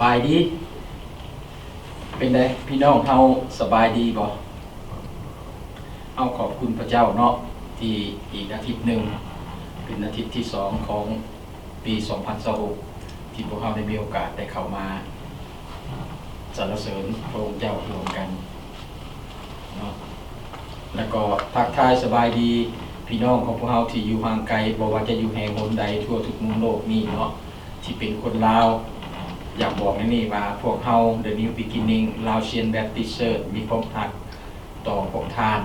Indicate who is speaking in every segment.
Speaker 1: บายดีเป็นไงพี่น้องเฮาสบายดีบ่เอาขอบคุณพระเจ้าเนาะที่อีกอาทิตย์หนึ่งเป็นอาทิตย์ที่2ของปี2026ที่พวกเราได้มีโอกาสได้เข้ามาสรรเสริญพระองค์เจ้ารวมกันเนาะแล้วก็ทักทายสบายดีพี่น้องของพวกเราที่อยู่ห่างไกลบ่ว่าจะอยู่แห่งหนใดทั่วทุกมุมโลกนี้เนาะที่เป็นคนลาวอยากบอกในนี่ว่าพวกเรา The New Beginning Laotian Baptist Church มีความหักต่อพวกท่าน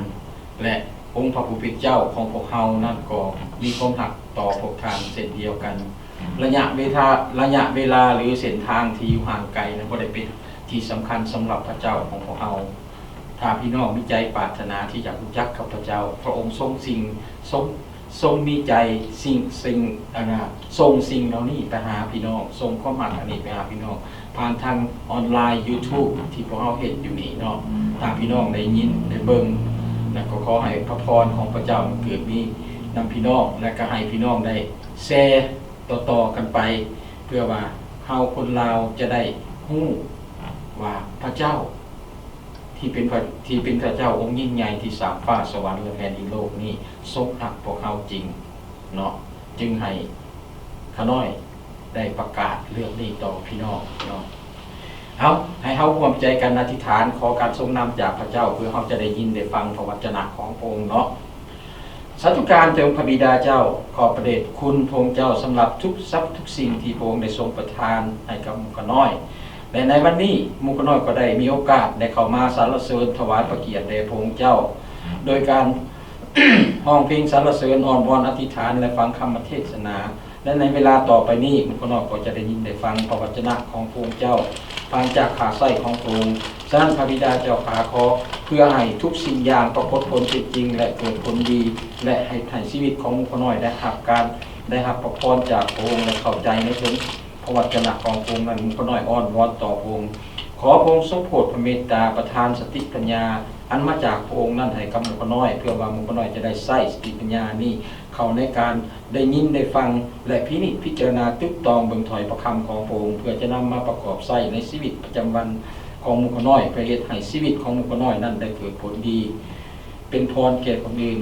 Speaker 1: และองค์พระผู้เป็นเจ้าของพวกเรานั่นก็มีความหักต่อพวกท่านเช่นเดียวกันระยะเวลาหรือเส้นทางที่อยู่ห่างไกลนั้นบ่ได้เป็นที่สำคัญสำหรับพระเจ้าของพวกเราถ้าพี่น้องมีใจปรารถนาที่อยากรู้จักกับพระเจ้าพระองค์ทรงมีใจส่งสิ่งเหล่านี้ไปหาพี่น้องส่งความหักอันนี้ไปหาพี่น้องผ่านทางออนไลน์ YouTube ที่พวกเราเห็นอยู่นี่เนาะถ้าพี่น้องได้ยินได้เบิ่งแล้วก็ขอให้พระพรของพระเจ้าเกิดมีนำพี่น้องและก็ให้พี่น้องได้แชร์ต่อๆกันไปเพื่อว่าเฮาคนลาวจะได้ฮู้ว่าพระเจ้าที่เป็นพระเจ้าองค์ยิ่งใหญ่ที่สร้างฟ้าสวรรค์และแผ่นดินโลกนี้ทรงรักพวกเราจริงเนาะจึงให้ข้าน้อยได้ประกาศเรื่องนี้ต่อพี่น้องเนาะเอาให้เฮาร่วมใจกันอธิษฐานขอการทรงนำจากพระเจ้าเพื่อเฮาจะได้ยินได้ฟังพระวจนะของพระองค์เนาะสาธุการแด่องค์พระบิดาเจ้าขอประเดชคุณพระองค์เจ้าสำหรับทุกทรัพย์ทุกสิ่งที่พระองค์ได้ทรงประทานให้กับข้าน้อยและในวันนี้มุขน้อยก็ได้มีโอกาสได้เข้ามาสรรเสริญถวายพระเกียรติแด่พระองค์เจ้าโดยการ ห้องเพลงสรรเสริญอ่อนวอนอธิษฐานและฟังคำเทศนาและในเวลาต่อไปนี้มุขน้อยก็จะได้ยินได้ฟังพระวจนะของพระองค์เจ้าฟังจากขาไส้ของพระองค์ฉะนั้นพระบิดาเจ้าขาขอเพื่อให้ทุกสิ่งอย่างปรากฏผลเป็นจริงและเกิดผลดีและให้ชีวิตของมุขน้อยได้รับพระพรจากพระองค์และเข้าใจในถึงพระวจนะของพระองค์นั้นมุขน้อยอ้อนวอนต่อพระองค์ขอพระองค์ทรงโปรดพระเมตตาประทานสติปัญญาอันมาจากพระองค์นั้นให้กับมุขน้อยเพื่อว่ามุขน้อยจะได้ใช้สติปัญญานี้เข้าในการได้ยินได้ฟังและพิจารณาตึกตองเบิ่งถอยประคำของพระองค์เพื่อจะนำมาประกอบใช้ในชีวิตประจำวันของมุขน้อยเพื่อเฮ็ดให้ชีวิตของมุขน้อยนั้นได้เกิดผลดีเป็นพรแก่คนอื่น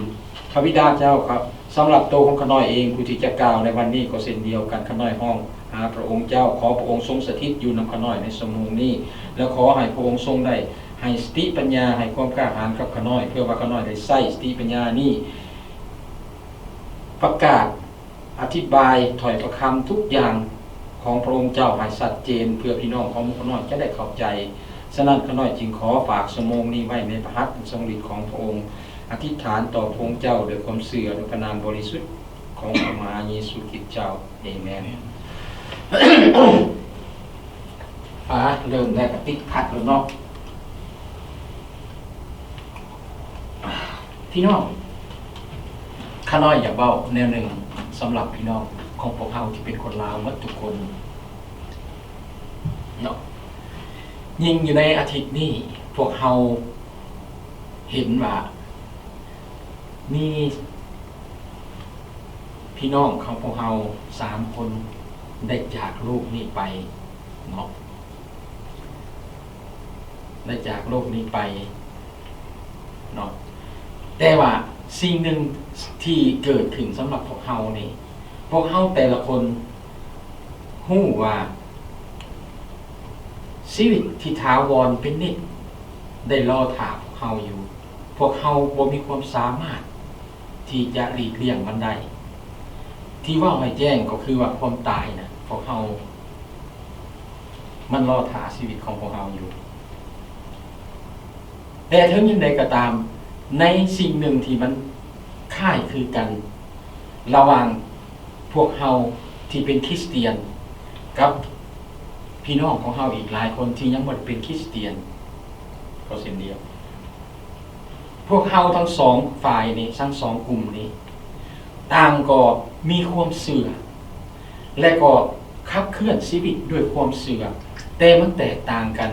Speaker 1: พระบิดาเจ้าครับสำหรับตัวของข้าน้อยเองผู้ที่จะกล่าวในวันนี้ก็เช่นเดียวกันข้าน้อยห้องหาพระองค์เจ้าขอพระองค์ทรงสถิตอยู่นำข้าน้อยในชั่วโมงนี้แล้วขอให้พระองค์ทรงได้ให้สติปัญญาให้ความกล้าหาญกับข้าน้อยเพื่อว่าข้าน้อยได้ใช้สติปัญญานี้ประกาศอธิบายถอยประคำทุกอย่างของพระองค์เจ้าให้ชัดเจนเพื่อพี่น้องของข้าน้อยจะได้เข้าใจฉะนั้นข้าน้อยจึงขอฝากชั่วโมงนี้ไว้ในพระหัตถ์ทรงฤทธิ์ของพระองค์อธิษฐานต่อพระองค์เจ้าด้วยความเชื่อด้วยพระนามบริสุทธิ์ของพระมหาเยซูคริสต์เจ้าเอเมน เริ่มได้กระติกขัดแล้วเนาะพี่น้องข้าน้อยอยากเบ้าแนวหนึ่งสำหรับพี่น้องของพวกเราที่เป็นคนลาวหมดทุกคนเนาะยิ่งอยู่ในอาทิตย์นี้พวกเราเห็นว่ามีพี่น้องของพวกเรา3 คนได้จากโลกนี้ไปเนาะได้จากโลกนี้ไปเนาะแต่ว่าสิ่งหนึ่งที่เกิดขึ้นสำหรับพวกเรานี่พวกเราแต่ละคนฮู้ว่าชีวิตที่ถาวรเป็นนิจได้รอถาพวกเราอยู่พวกเราบ่มีความสามารถที่จะหลีกเลี่ยงมันได้ที่ว่าให้แจ้งก็คือว่าความตายนะพวกเรามันรอถาชีวิตของพวกเราอยู่แต่ถึงยังใดก็ตามในสิ่งหนึ่งที่มันคล้ายคือกันระหว่างพวกเราที่เป็นคริสเตียนกับพี่น้องของเราอีกหลายคนที่ยังบ่เป็นคริสเตียนก็เช่นเดียวพวกเราทั้ง2 ฝ่ายนี้ทั้ง2 กลุ่มนี้ต่างก็มีความเชื่อและก็ขับเคลื่อนชีวิตด้วยความเชื่อแต่มันแตกต่างกัน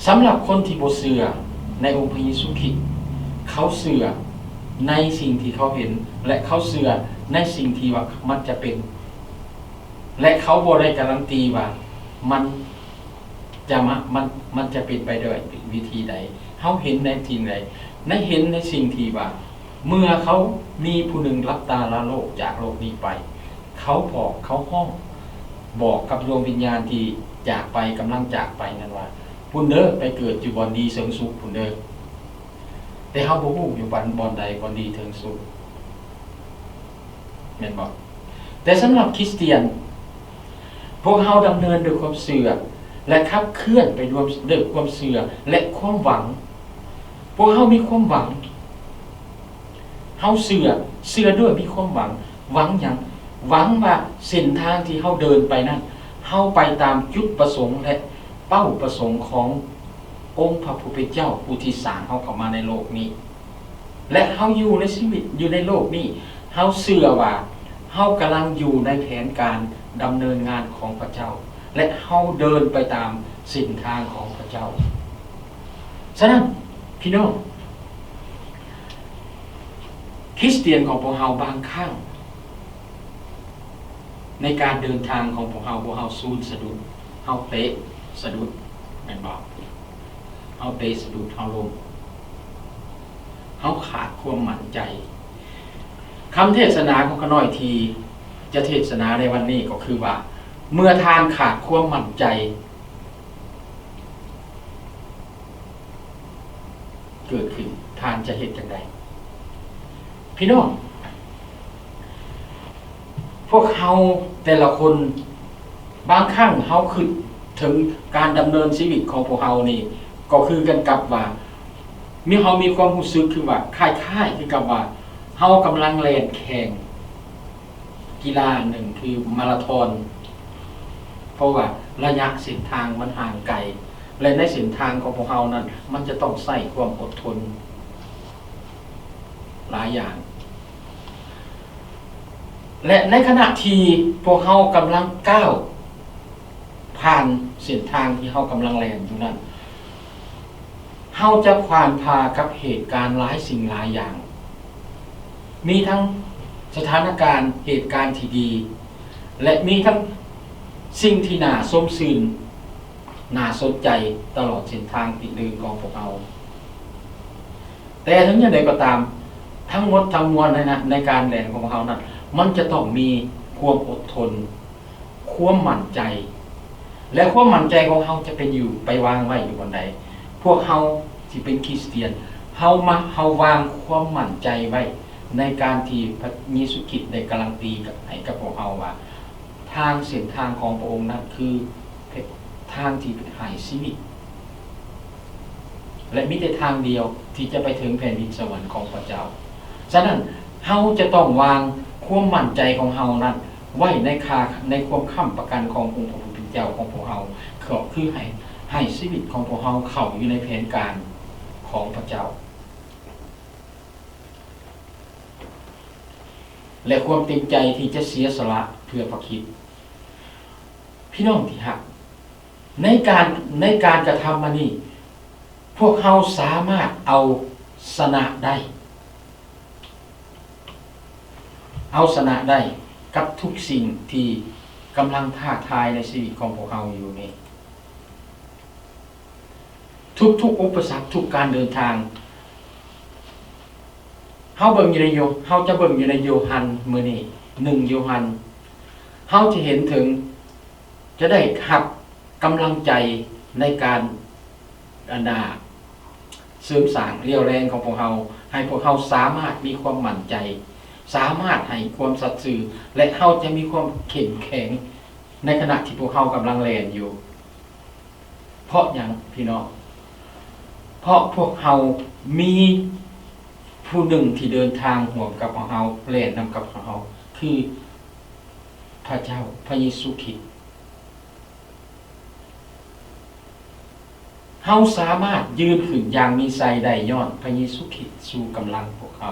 Speaker 1: สำหรับคนที่บ่เชื่อในองค์พระเยซูคริสต์เขาเชื่อในสิ่งที่เขาเห็นและเขาเชื่อในสิ่งที่ว่ามันจะเป็นและเขาบ่ได้การันตีว่า มันมันจะเป็นไปด้วยวิธีใดเขาเห็นในสิ่งใดเห็นในสิ่งที่ว่าเมื่อเขามีผู้หนึ่งรับตาละโลกจากโลกนี้ไปเขาบอกเขาห้องบอกกับดวงวิญญาณที่จากไปกำลังจากไปนั่นว่าพุ่นเด้อไปเกิดอยู่บอนดีเสริงสุขพุ่นเด้อแต่เขาบ่ฮู้อยู่บอนใดบอนดีเทิงสุขแม่นบ่แต่สำหรับคริสเตียนพวกเขาดำเนินด้วยความเชื่อและขับเคลื่อนไปด้วยความเชื่อและความหวังพวกเขามีความหวังเขาเชื่อด้วยมีความหวังหวังอย่างหวังว่าเส้นทางที่เขาเดินไปนั้นเขาไปตามจุดประสงค์และเป้าประสงค์ขององค์พระผู้เป็นเจ้าผู้ที่สร้างเขาเข้ามาในโลกนี้และเขาอยู่ในชีวิตอยู่ในโลกนี้เขาเชื่อว่าเขากำลังอยู่ในแผนการดำเนินงานของพระเจ้าและเขาเดินไปตามเส้นทางของพระเจ้าฉะนั้นพี่น้องคริสเตียนของพวกเราบางครั้งในการเดินทางของพวกเราสูญสะดุดเฮาเตะสะดุดแม่นบ่เฮาเตะสะดุดเฮาล้มเฮาขาดความมั่นใจคำเทศนาของขน้อยทีจะเทศนาในวันนี้ก็คือว่าเมื่อทานขาดความมั่นใจเกิดขึ้นทานจะเฮ็ดจังไดพี่น้องพวกเฮาแต่ละคนบางครั้งเฮาคิดถึงการดำเนินชีวิตของพวกเฮานี่ก็คือกันกับว่าเฮามีความรู้สึกคือว่าคล้ายๆคือกับว่าเฮากำลังแล่นแข่งกีฬาหนึ่งคือมาราธอนเพราะว่าระยะเส้นทางมันห่างไกลและในเส้นทางของพวกเฮานั้นมันจะต้องใช้ความอดทนหลายอย่างและในขณะที่พวกเฮากำลังก้าวผ่านเส้นทางที่เฮากำลังแล่นอยู่นั้นเฮาจะผ่านพากับเหตุการณ์หลายสิ่งหลายอย่างมีทั้งสถานการณ์เหตุการณ์ที่ดีและมีทั้งสิ่งที่น่าสมชื่นน่าสนใจตลอดเส้นทางที่เดินของพวกเราแต่ถึงอย่างไรก็ตามทั้งหมดทั้งมวลในการแล่นของพวกเรานั้นมันจะต้องมีความอดทนความมั่นใจและความมั่นใจของเราจะเป็นอยู่ไปวางไว้อยู่บนใดพวกเราที่เป็นคริสเตียนเฮาวางความมั่นใจไว้ในการที่พระเยซูคริสต์ได้การันตีให้กับพวกเราว่าทางเส้นทางของพระองค์นั้นคือทางที่เป็นหายชีวิตและมีแต่ทางเดียวที่จะไปถึงแผ่นดินสวรรค์ของพระเจ้าฉะนั้นเฮาจะต้องวางความมั่นใจของเฮานั้นไว้ในความค้ำประกันขององค์พระผู้เป็นเจ้าของพวกเฮาคือให้ชีวิตของพวกเฮาเข้าอยู่ในแผนการของพระเจ้าและความเต็มใจที่จะเสียสละเพื่อพระคริสต์พี่น้องที่รักในการกระทำมานี่พวกเฮาสามารถเอาชนะได้กับทุกสิ่งที่กำลังท้าทายในชีวิตของพวกเฮาอยู่นี่ทุกอุปสรรคทุกการเดินทางเฮาจะเบิ่งอยู่ในโยฮันมื้อนี้1โยฮันเฮาจะเห็นถึงจะได้รับกำลังใจในการเสริมสร้างเรี่ยวแรงของพวกเฮาให้พวกเฮาสามารถมีความมั่นใจสามารถให้ความสัตย์ซื่อและเฮาจะมีความเข้มแข็งในขณะที่พวกเฮากำลังแล่นอยู่เพราะหยังพี่น้องเพราะพวกเฮามีผู้หนึ่งที่เดินทางร่วมกับพวกเฮาแล่นนำกับพวกเฮาคือพระเจ้าพระเยซูคริสต์เฮาสามารถยืนขึ้นอย่างมีชัยได้ย้อนพระเยซูคริสต์สู่กำลังพวกเฮา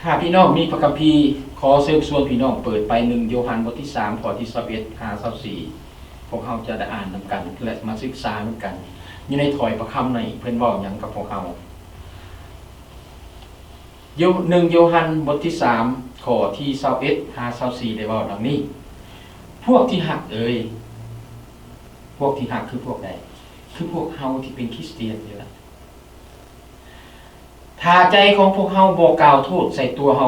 Speaker 1: ถ้าพี่น้องมีพระคัมภีร์ขอเชิญชวนพี่น้องเปิดไป1โยฮันบทที่3ข้อที่21-24พวกเฮาจะได้อ่านนำกันและมาศึกษานำกันอยู่ในถ้อยพระคำในเพิ่นเว้าหยังกับพวกเฮา 1 โยฮันบทที่3ข้อที่21 24ได้เว้าดังนี้พวกที่หักพวกที่หักคือพวกใดคือพวกเฮาที่เป็นคริสเตียนนี่ล่ะถ้าใจของพวกเฮาบ่กล่าวโทษใส่ตัวเฮ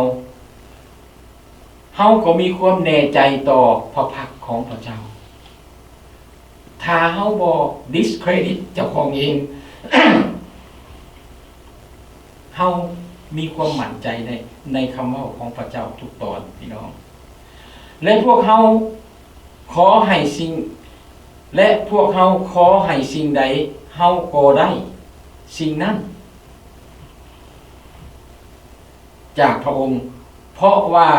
Speaker 1: าก็มีความแน่ใจต่อพระพักของพระเจ้าถ้าเฮาบ่ discredit เจ้าของเอง เฮามีความมั่นใจในคำเว้าของพระเจ้าทุกตอนพี่น้องและพวกเฮาขอให้สิ่งใดเฮาก็ได้สิ่งนั้นจากพระองค์เพราะว่า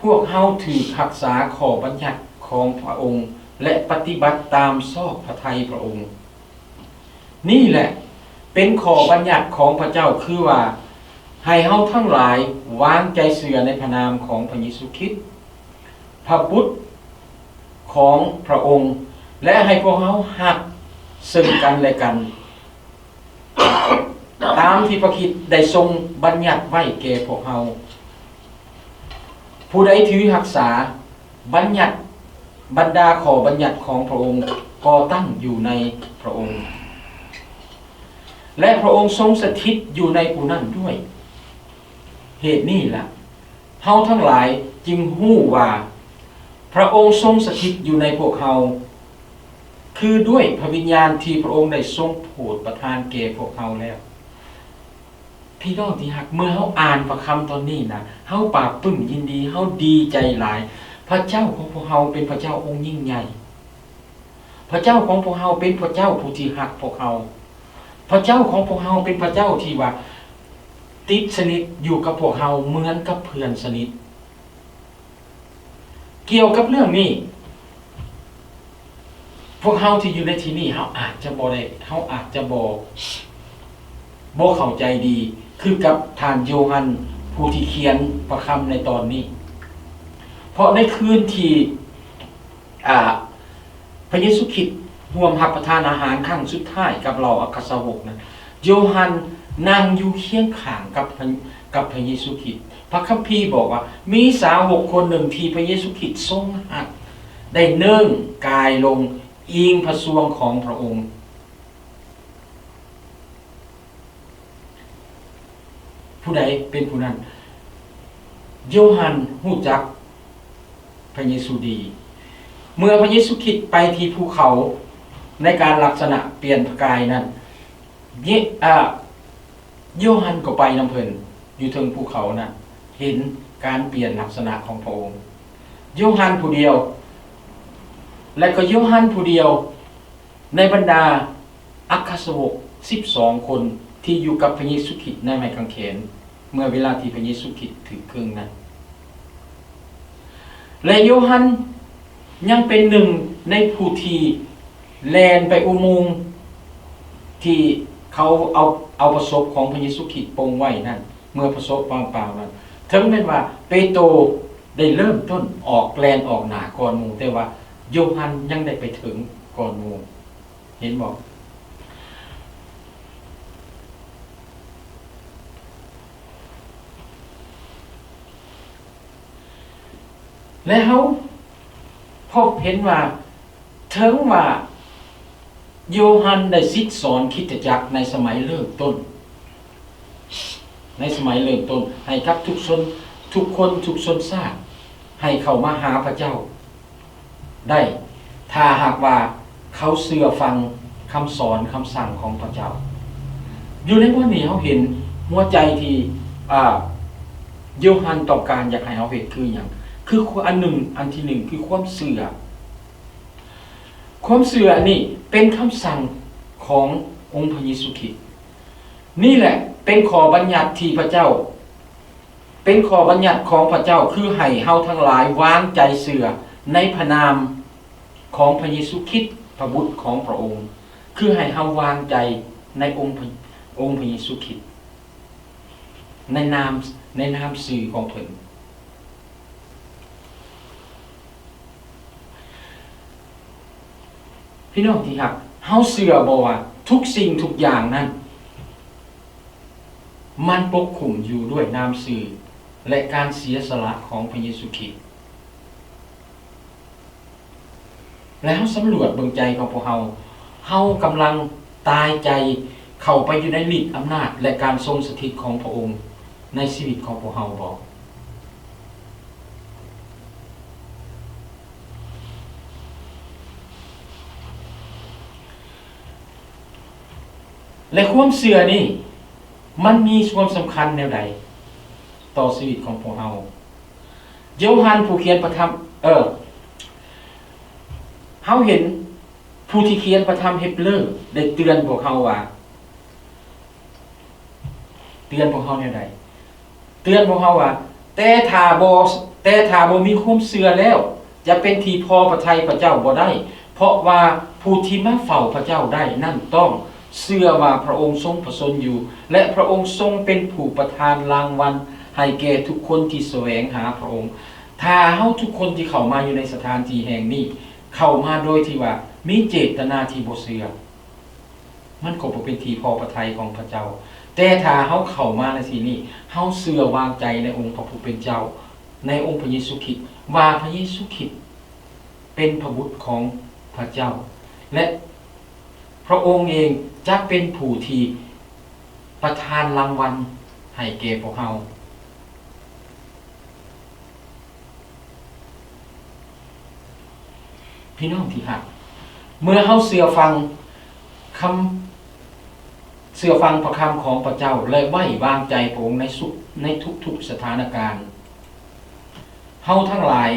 Speaker 1: พวกเฮาถือรักษาข้อบัญญัติของพระองค์และปฏิบัติตามชอบพระทัยพระองค์นี่แหละเป็นข้อบัญญัติของพระเจ้าคือว่าให้เฮาทั้งหลายวางใจเชื่อในพระนามของพระเยซูคริสต์พระบุตรของพระองค์และให้พวกเฮาฮักซึ่งกันและกันตามที่พระคริสต์ได้ทรงบัญญัติไว้แก่พวกเฮาผู้ใดถือรักษาบัญญัติบรรดาข้อบัญญัติของพระองค์ก็ตั้งอยู่ในพระองค์และพระองค์ทรงสถิตอยู่ในผู้นั้นด้วยเหตุนี้ล่ะเฮาทั้งหลายจึงฮู้ว่าพระองค์ทรงสถิตอยู่ในพวกเฮาคือด้วยพระวิญญาณที่พระองค์ได้ทรงโปรดประทานแก่พวกเฮาแล้วพี่น้องที่รักเมื่อเฮาอ่านพระคำตอนนี้นะเฮาปราบปลื้มยินดีเฮาดีใจหลายพระเจ้าของพวกเฮาเป็นพระเจ้าองค์ยิ่งใหญ่พระเจ้าของพวกเฮาเป็นพระเจ้าผู้ที่รักพวกเฮาพระเจ้าของพวกเฮาเป็นพระเจ้าที่ว่าติดสนิทอยู่กับพวกเฮาเหมือนกับเพื่อนสนิทเกี่ยวกับเรื่องนี้พวกเฮาที่อยู่ในที่นี้เฮาอาจจะบ่เข้าใจดีคือกับท่านโยฮันผู้ที่เขียนพระคำในตอนนี้เพราะในคืนที่พระเยซูคริสต์ร่วมรับประทานอาหารครั้งสุดท้ายกับเหล่าอัครสาวกนั้นโยฮันนั่งอยู่เคียงข้างกับพระเยซูคริสต์พระคัมภีร์บอกว่ามีสาวกคนหนึ่งที่พระเยซูคริสต์ทรงรักได้เนิ่งกายลงอิงพระทรวงของพระองค์ผู้ใดเป็นผู้นั้นโยฮันฮู้จักพระเยซูดีเมื่อพระเยซูคริสต์ไปที่ภูเขาในการลักษณะเปลี่ยนพระกายนั้นโยฮันก็ไปนำเพิ่นอยู่ถึงภูเขานั้นเห็นการเปลี่ยนลักษณะของพระองค์โยฮันผู้เดียวและก็โยฮันผู้เดียวในบรรดาอัครสาวก12คนที่อยู่กับพระเยซูคริสต์ในไม้กางเขนเมื่อเวลาที่พระเยซูคริสต์ถือเครื่องนั้นและโยฮันยังเป็นหนึ่งในผู้ที่แล่นไปอุโมงค์ที่เขาเอาประสบของพระเยซูคริสต์ปงไว้นั่นเมื่อประสบเปล่าๆนั้นถึงแม้ว่าเปโตรได้เริ่มต้นออกแลนออกหน้าก่อนหมู่แต่ว่าโยฮันยังได้ไปถึงก่อนหมู่เห็นบ่และเขาพบเห็นว่าถึงว่าโยฮันได้ซิดสอนคริสตจักรในสมัยเริ่มต้นให้กับทุกคนทุกชนชาติให้เข้ามาหาพระเจ้าได้ถ้าหากว่าเขาเชื่อฟังคำสอนคำสั่งของพระเจ้าอยู่ในวันนี้เขาเห็นหัวใจที่โยฮันต้องการอยากให้เขาเห็นคืออย่างคืออันที่หนึ่งคือความเชื่อนี่เป็นคำสั่งขององค์พระเยซูคริสต์นี่แหละเป็นข้อบัญญัติที่พระเจ้าเป็นข้อบัญญัติของพระเจ้าคือให้เฮาทั้งหลายวางใจเชื่อในพระนามของพระเยซูคริสต์พระบุตรของพระองค์คือให้เฮาวางใจในองค์พระเยซูคริสต์ในนามสื่อของเพิ่นพี่น้องที่รักเฮาเชื่อบ่ว่าทุกสิ่งทุกอย่างนั้น มันปกคลุมอยู่ด้วยน้ำสื่อและการเสียสละของพระเยซูคริสต์แล้วสำรวจเบิ่งใจของพวกเฮากำลังตายใจเข้าไปอยู่ในฤทธิ์อำนาจและการทรงสถิตของพระองค์ในชีวิตของพวกเฮาบ่และความเชื่อนี่มันมีความสำคัญแนวใดต่อชีวิตของพวกเฮาโยฮันผู้เขียนพระธรรมเฮาเห็นผู้ที่เขียนพระธรรมเฮบเรอร์ได้เตือนพวกเฮาว่าเตือนพวกเฮาแนวใดเตือนพวกเฮาว่าแต่ถ้าบ่มีความเชื่อแล้วจะเป็นที่พอพระทัยพระเจ้าบ่ได้เพราะว่าผู้ที่มาเฝ้าพระเจ้าได้นั่นต้องเชื่อว่าพระองค์ทรงประสนอยู่และพระองค์ทรงเป็นผู้ประทานรางวัลให้แก่ทุกคนที่แสวงหาพระองค์ถ้าเฮาทุกคนที่เข้ามาอยู่ในสถานที่แห่งนี้เข้ามาโดยที่ว่ามีเจตนาที่บ่เชื่อมันก็บ่เป็นที่พอพระทัยของพระเจ้าแต่ถ้าเฮาเข้ามาในที่นี้เฮาเชื่อวางใจในองค์พระผู้เป็นเจ้าในองค์พระเยซูคริสต์ว่าพระเยซูคริสต์เป็นพระบุตรของพระเจ้าและพระองค์เองจะเป็นผู้ที่ประทานรางวัลให้แก่พวกเฮาพี่น้องที่รักเมื่อเฮาเชื่อฟังพระคำของพระเจ้าและไว้วางใจพระองค์ในทุกๆสถานการณ์เฮาทั้งหลาย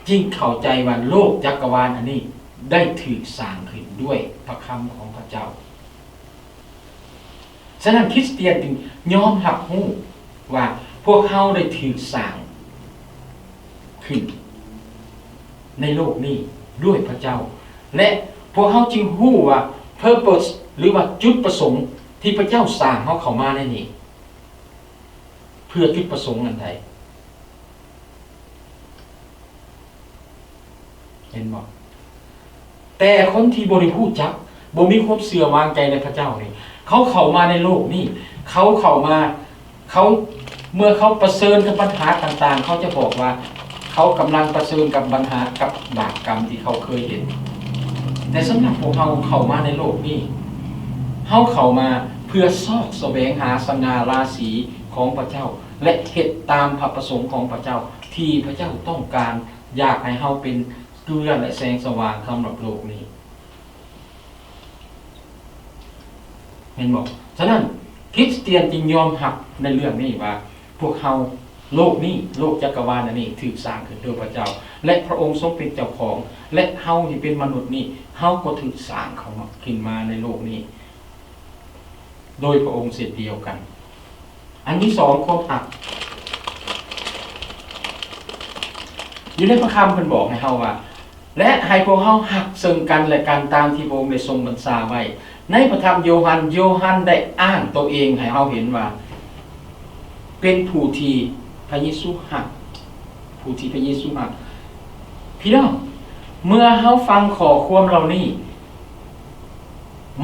Speaker 1: ยิ่งเข้าใจว่าโลกจักรวาลอันนี้ได้ถูกสร้างขึ้นด้วยพระคำของพระเจ้าฉะนั้นคริสเตียนจึงยอมรับรู้ว่าพวกเขาได้ถูกสร้างขึ้นในโลกนี้ด้วยพระเจ้าและพวกเขาจึงรู้ว่า purpose หรือว่าจุดประสงค์ที่พระเจ้าสร้างเขาเข้ามาในนี้เพื่อจุดประสงค์อันใดเห็นบ่แต่คนที่บ่ได้ฮู้จักบ่มีความเชื่อวางใจในพระเจ้านี่เขาเข้ามาในโลกนี้เขาเข้ามาเมื่อเขาประเสริญกับปัญหาต่างๆเขาจะบอกว่าเขากำลังประเสริญกับปัญหากับบาปกรรมที่เขาเคยเห็นแต่สำหรับพวกเขาเข้ามาในโลกนี้เขาเข้ามาเพื่อซอกแสวงหาสง่าราศีของพระเจ้าและเฮ็ดตามพระประสงค์ของพระเจ้าที่พระเจ้าต้องการอยากให้เขาเป็นเกลือและแสงสว่างสำหรับโลกนี้เห็นบอกฉะนั้นคริสเตียนจึงยอมรับในเรื่องนี้ว่าพวกเขาโลกนี้โลกจักรวาลนี้ถูกสร้างขึ้นโดยพระเจ้าและพระองค์ทรงเป็นเจ้าของและเฮาที่เป็นมนุษย์นี้เฮาก็ถูกสร้างเขาขึ้นมาในโลกนี้โดยพระองค์เช่นเดียวกันอันที่สองความหักอยู่ในพระคำเพิ่นบอกให้เฮาว่าและให้พวกเฮาหักซึ่งกันและกันตามที่พระองค์ได้ทรงบัญชาไว้ในพระธรรมโยฮันได้อ้างตัวเองให้เฮาเห็นว่าเป็นผู้ที่พระเยซูหักผู้ที่พระเยซูหักพี่น้องเมื่อเฮาฟังข้อความเหล่านี้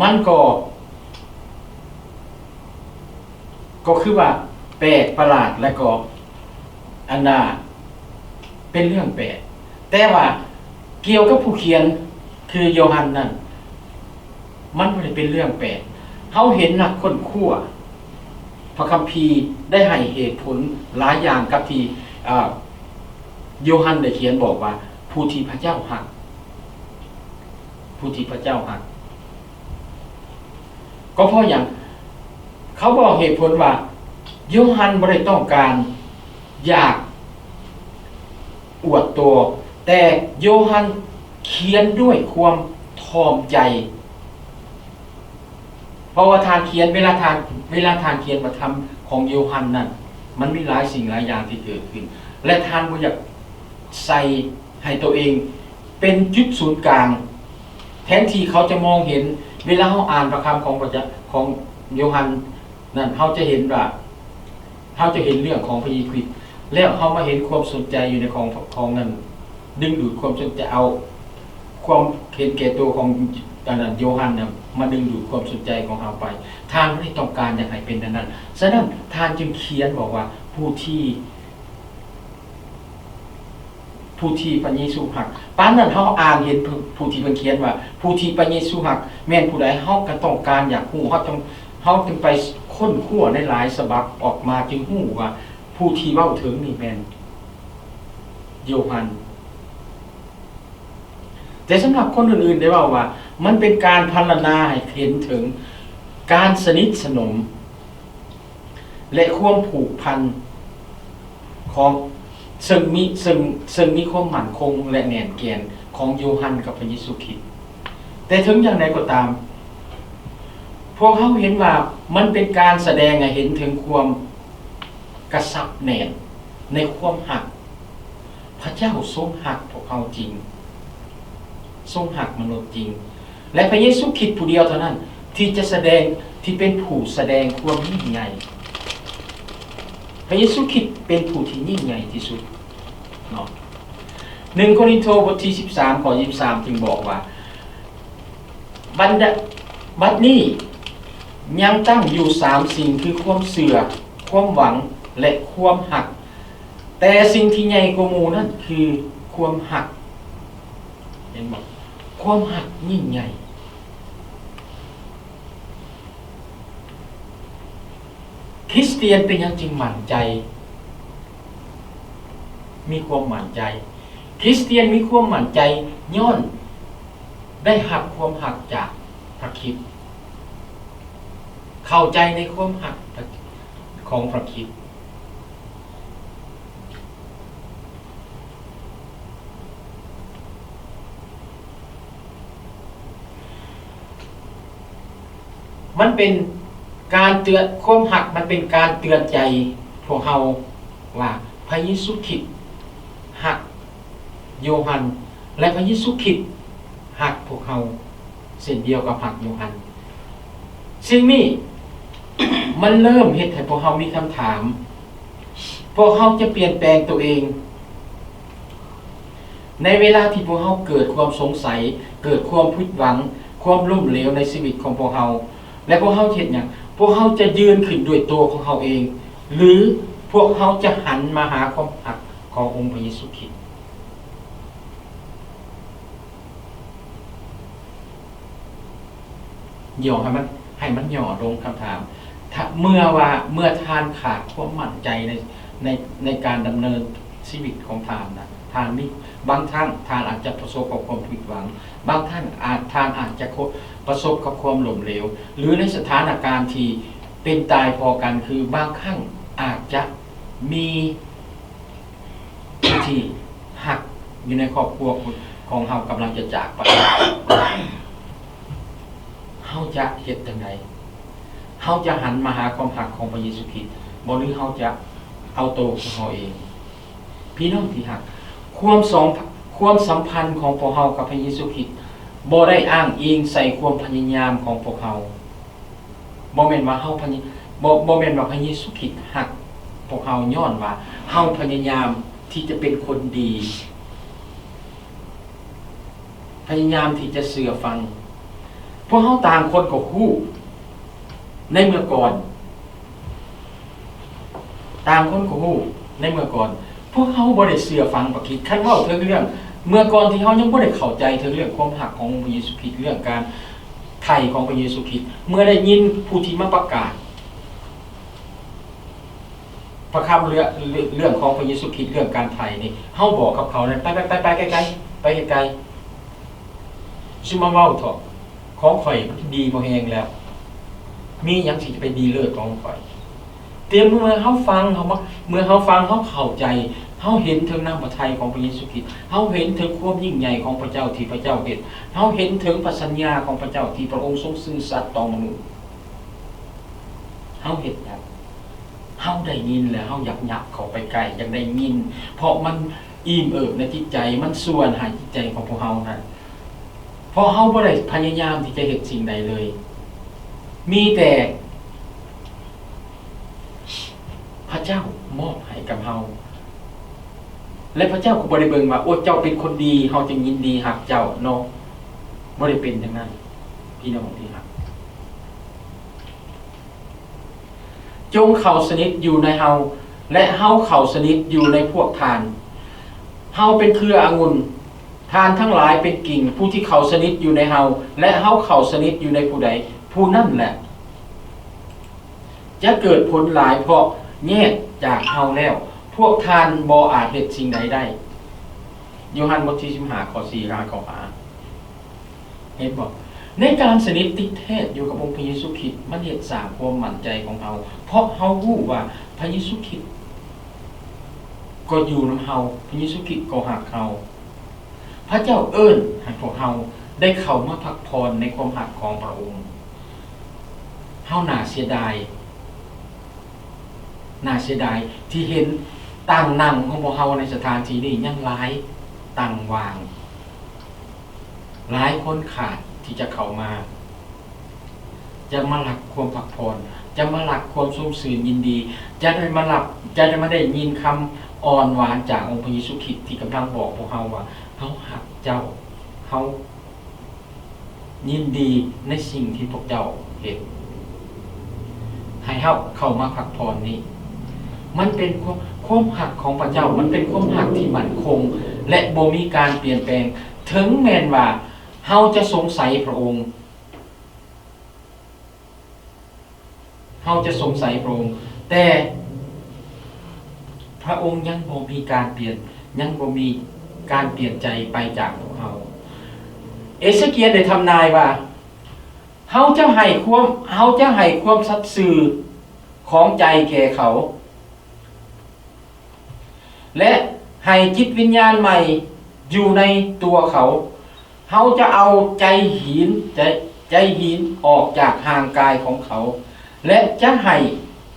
Speaker 1: มันก็คือว่าแปลกประหลาดและก็อันน่าเป็นเรื่องแปลกแต่ว่าเกี่ยวกับผู้เขียนคือโยฮันนั่นมันไม่ได้เป็นเรื่องแปลกเขาเห็นนักค้นคว้าพระคัมภีร์ได้ให้เหตุผลหลายอย่างกับที่โยฮันได้เขียนบอกว่าผู้ที่พระเจ้าหักผู้ที่พระเจ้าหักก็เพราะอย่างเขาบอกเหตุผลว่าโยฮันไม่ได้ต้องการอยากอวดตัวแต่โยฮันเขียนด้วยความถ่อมใจเพราะว่าทานเขียนเวลาทานเขียนพระธรรมของโยฮันนั่นมันมีหลายสิ่งหลายอย่างที่เกิดขึ้นและทานบ่อยากใส่ให้ตัวเองเป็นจุดศูนย์กลางแทนที่เขาจะมองเห็นเวลาเขาอ่านพระคำของโยฮันนั่นเขาจะเห็นว่าเขาจะเห็นเรื่องของพระเยซูคริสต์แล้วเขามาเห็นความสนใจอยู่ในของนั้นดึงดูดความสนใจเอาความเห็นแก่ตัวของโยฮันเนี่ย มาดึงดูดความสนใจของเราไปทานไม่ได้ต้องการอยากให้เป็นนั้นฉะนั้นทานจึงเขียนบอกว่าผู้ที่พระเยซูหักปานนั้นเฮาอ่านเห็นผู้ที่เพิ่นเขียนว่าผู้ที่พระเยซูหักแม่นผู้ใดเฮาก็ต้องการอยากฮู้เฮาจึงไปค้นคว้าในหลายฉบับออกมาจึงฮู้ว่าผู้ที่เว้าถึงนี่แม่นโยฮันแต่สำหรับคนอื่นๆได้ว่ามันเป็นการพรรณนาให้เห็นถึงการสนิทสนมและความผูกพันของซึ่งมีความมั่นคงและแน่นแกนของโยฮันกับพระเยซูคริสต์แต่ถึงอย่างไรก็ตามพวกเขาเห็นว่ามันเป็นการแสดงให้เห็นถึงความกระสับแน่นในความหักพระเจ้าทรงหักพวกเขาจริงทรงหักมนุษย์จริงและพระเยซูคริสต์ผู้เดียวเท่านั้นที่จะแสดงที่เป็นผู้แสดงความยิ่งใหญ่พระเยซูคริสต์เป็นผู้ที่ยิ่งใหญ่ที่สุดเนาะ1 โครินธ์บทที่13ข้อ23จึงบอกว่าบัดนี้ยังตั้งอยู่3สิ่งคือความเชื่อความหวังและความหักแต่สิ่งที่ใหญ่กว่าหมู่นั้นคือความหักเห็นบ่ความหักยิ่งใหญ่คริสเตียนเป็นยังจึงมั่นใจมีความมั่นใจคริสเตียนมีความมั่นใจย้อนได้หักความหักจากพระคริสต์เข้าใจในความหักของพระคริสต์มันเป็นการเตือนความหักมันเป็นการเตือนใจพวกเราว่าพระเยซูคริสต์หักโยฮันและพระเยซูคริสต์หักพวกเราเช่นเดียวกับหักโยฮันสิ่งนี้ มันเริ่มเฮ็ดให้พวกเรามีคำถามพวกเราจะเปลี่ยนแปลงตัวเองในเวลาที่พวกเราเกิดความสงสัยเกิดความผิดหวังความล้มเหลวในชีวิตของพวกเราและพวกเขาเฮ็ดหยังพวกเขาจะยืนขึ้นด้วยตัวของเขาเองหรือพวกเขาจะหันมาหาความหักขององค์พระเยซูคริสต์ย่อให้มันย่อลงคำถามถ้าเมื่อทานขาดความมั่นใจในการดำเนินชีวิตของทานนะทานมีบางท่านทานอาจจะประสบกับความผิดหวังบางท่านทานอาจจะประสบกับความล้มเหลวหรือในสถานการณ์ที่เป็นตายพอกันคือบางครั้งอาจจะมีที่หักอยู่ในครอบครัวของเรากำลังจะจากไปเฮาจะเฮ็ดจังไดเฮาจะหันมาหาความหักของพระเยซูคริสต์บ่หรือเฮาจะเอาตัวของเฮาเองพี่น้องที่หักความสัมพันธ์ของพวกเฮากับพระเยซูคริสต์บ่ได้อ้างอิงใส่ความพยายามของพวกเฮาบ่แม่นว่าเฮาบ่แม่นว่าพระเยซูคริสต์หักพวกเฮาย้อนว่าเฮาพยายามที่จะเป็นคนดีพยายามที่จะเชื่อฟังพวกเฮาต่างคนก็ฮู้ในเมื่อก่อนต่างคนก็ฮู้ในเมื่อก่อนพวกเฮาบ่ได้เชื่อฟังพระคริสต์คันเว้าถึงเรื่องเมื่อก่อนที่เฮายังบ่ได้เข้าใจถึงเรื่องความหักของพระเยซูคริสต์เรื่องการไถ่ของพระเยซูคริสต์เมื่อได้ยินผู้ที่มาประกาศพระคำเรื่องของพระเยซูคริสต์เรื่องการไถ่นี่เฮาบอกกับเขานั้นไปไกลๆไปไกลๆสิมาเว้าเถาะของข่อยดีบ่แฮงแล้วมีหยังสิจะไปดีเลิศของข่อยเตรียมเมื่อเฮาฟังเฮาเข้าใจเฮาเห็นถึงน้ำพระทัยของพระเยซูคริสต์เฮาเห็นถึงความยิ่งใหญ่ของพระเจ้าที่พระเจ้าเฮ็ดเฮาเห็นถึงพระสัญญาของพระเจ้าที่พระองค์ทรงซื่อสัตย์ต่อมนุษย์เฮาเฮ็ดแล้วเฮาได้ยินแล้วเฮาอยากยับเข้าไปใกล้อยากได้ยินเพราะมันอิ่มเอิบในจิตใจมันส่วนหาจิตใจของพวกเฮานั่นเพราะเฮาบ่ได้พยายามที่จะเฮ็ดสิ่งใดเลยมีแต่พระเจ้ามอบให้กับเฮาและพระเจ้าก็บ่ได้เบิ่งว่าโอ้เจ้าเป็นคนดีเฮาจึงยินดีฮักเจ้าเนาะบ่ได้เป็นอย่างนั้นพ พี่น้องที่รักจงเข้าสนิทอยู่ในเฮาและเฮาเข้าสนิทอยู่ในพวกทานเฮาเป็นเครือองุ่นทานทั้งหลายเป็นกิ่งผู้ที่เข้าสนิทอยู่ในเฮาและเฮาเข้าสนิทอยู่ในผู้ใดผู้นั่นแหละจะเกิดผลหลายเพราะแยกจากเฮาแล้วพวกทานบ่อาจเฮ็ดสิ่งใดได้โยฮันบทที่15ข้อ4ข้อ5เห็นบ่ในการสนิทติดแท้อยู่กับองค์พระเยซูคริสต์มันเฮ็ดสร้างความมั่นใจของเฮาเพราะเฮารู้ว่าพระเยซูคริสต์ก็อยู่นำเฮาพระเยซูคริสต์ก็รักเฮาพระเจ้าเอิ้นให้พวกเฮาได้เข้ามาพักผ่อนในความรักของพระองค์เฮาน่าเสียดายที่เห็นตั้งนั่งของพวกเฮาในสถานที่นี้ยังหลายตั้งวางหลายคนขาดที่จะเข้ามาจะมาหลักความพักผ่อนจะมาหลักความสมสื่นยินดีจะได้มาได้ยินคำอ่อนหวานจากองค์พระเยซูคริสต์ที่กำลังบอกพวกเฮาว่าเฮารักเจ้าเฮายินดีในสิ่งที่พวกเจ้าเห็นให้เฮาเข้ามาพักผ่อนนี้มันเป็นความหักของพระเจ้ามันเป็นความหักที่มั่นคงและบ่มีการเปลี่ยนแปลงถึงแม้นว่าเฮาจะสงสัยพระองค์แต่พระองค์ยังบ่มีการเปลี่ยนยังบ่มีการเปลี่ยนใจไปจากพวกเฮาเอเสเคียลได้ทำนายว่าเฮาจะให้ความสัตย์ซื่อของใจแก่เขาและให้จิตวิญญาณใหม่อยู่ในตัวเขาเฮาจะเอาใจหินออกจากห่างกายของเขาและจะให้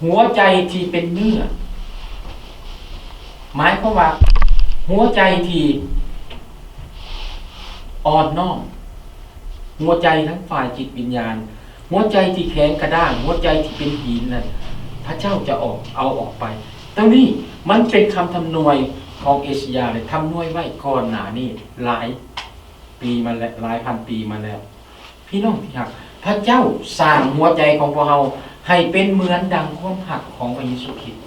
Speaker 1: หัวใจที่เป็นเนื้อหมายความว่าหัวใจที่อ่อนน้อมหัวใจทั้งฝ่ายจิตวิญญาณหัวใจที่แข็งกระด้างหัวใจที่เป็นหินนั่นพระเจ้าจะเอาออกไปตรงนี้มันเป็นคำทำนวยของเอเชียเลยทำนวยไว้ก่อนหน้านี้หลายปีมาแล้วหลายพันปีมาแล้วพี่น้องที่รักพระเจ้าสร้างหัวใจของพวกเราให้เป็นเหมือนดังความหักของพระเยซูคริสต์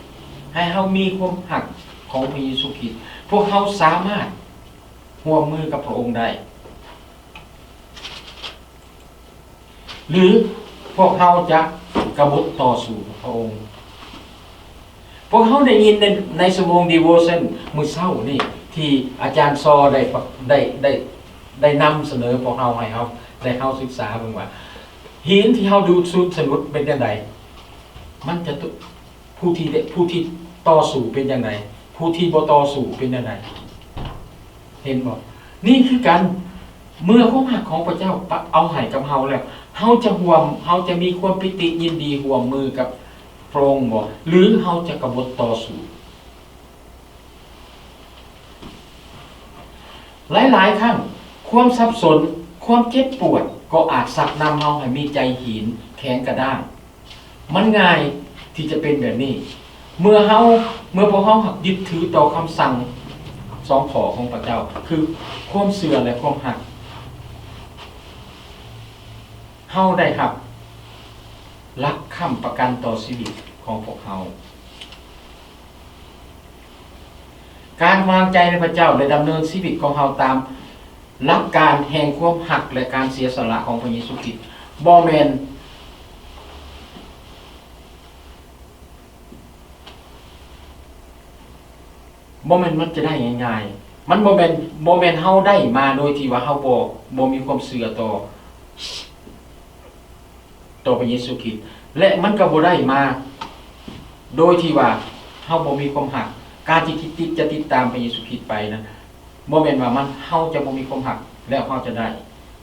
Speaker 1: ให้เรามีความหักของพระเยซูคริสต์พวกเราสามารถร่วมมือกับพระองค์ได้หรือพวกเราจะกบฏต่อสู้พระองค์พวกเขาได้ยินในสมองดีโวชั่นมื้อเช้านี่ที่อาจารย์ซอได้นำเสนอพวกเราให้เขาได้เข้าศึกษาเบิ่งว่าหินที่เขาดูสนุดเป็นจังไดมันจะผู้ที่ต่อสู้เป็นจังไดผู้ที่บ่ต่อสู้เป็นจังไดเห็นบ่นี่คือการเมื่อความรักของพระเจ้าเอาให้กับเฮาแล้วเฮาจะมีความปิติยินดีร่วมมือกับพระองค์บ่หรือเฮาจะกบฏต่อสู้หลายๆครั้งความสับสนความเจ็บปวดก็อาจสักนำเฮาให้มีใจหินแข็งกระด้างมันง่ายที่จะเป็นแบบนี้เมื่อพวกเฮายึดถือต่อคำสั่งสองข้อของพระเจ้าคือความเชื่อและความหักเฮาได้ครับรับค้ำประกันต่อชีวิตของพวกเฮาการวางใจในพระเจ้าและดำเนินชีวิตของเฮาตามหลักการแห่งความหักและการเสียสละของพระเยซูคริสต์บ่แม่นมันจะได้ง่ายๆมันบ่แม่นเฮาได้มาโดยที่ว่าเฮาบ่มีความเชื่อต่อพระเยซูคริสต์และมันก็บ่ได้มาโดยที่ว่าเฮาบ่มีความหักการที่จะติดตามพระเยซูคริสต์ไปนะบ่แม่นว่ามันเฮาจะบ่มีความหักแล้วเฮาจะได้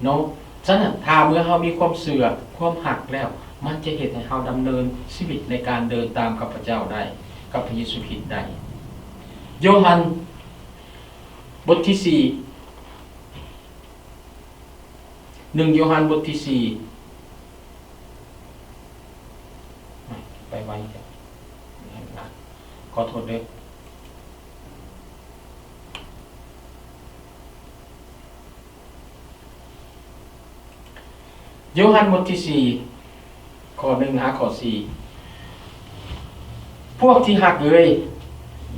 Speaker 1: เนาะฉะนั้นถ้าเมื่อเฮามีความเชื่อความหักแล้วมันจะเฮ็ดให้เฮาดำเนินชีวิตในการเดินตามกับพระเจ้าได้กับพระเยซูคริสต์ได้โยฮันบทที่4 1โยฮันบทที่4ไปไว้ขอโทษด้วยโ โยฮันบทที่ 4 ข้อ 1 หาข้อ 4 พวกที่หักเอ่ย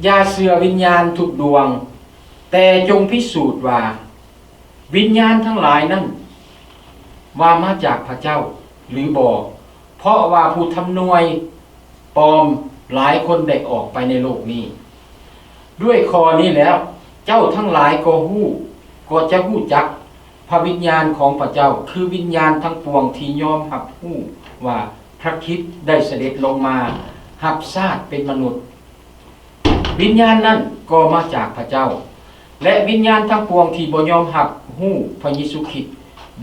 Speaker 1: อย่าเชื่อวิญญาณทุกดวงแต่จงพิสูจน์ว่าวิญญาณทั้งหลายนั้นว่ามาจากพระเจ้าหรือบ่เพราะว่าผู้ทำนวยปลอมหลายคนได้ออกไปในโลกนี้ด้วยข้อนี้แล้วเจ้าทั้งหลายก็จะฮู้จักพระวิญญาณของพระเจ้าคือวิญญาณทั้งปวงที่ยอมรับฮู้ว่าพระคริสต์ได้เสด็จลงมารับชาติเป็นมนุษย์วิญญาณนั้นก็มาจากพระเจ้าและวิญญาณทั้งปวงที่บ่ยอมรับฮู้พระเยซูคริสต์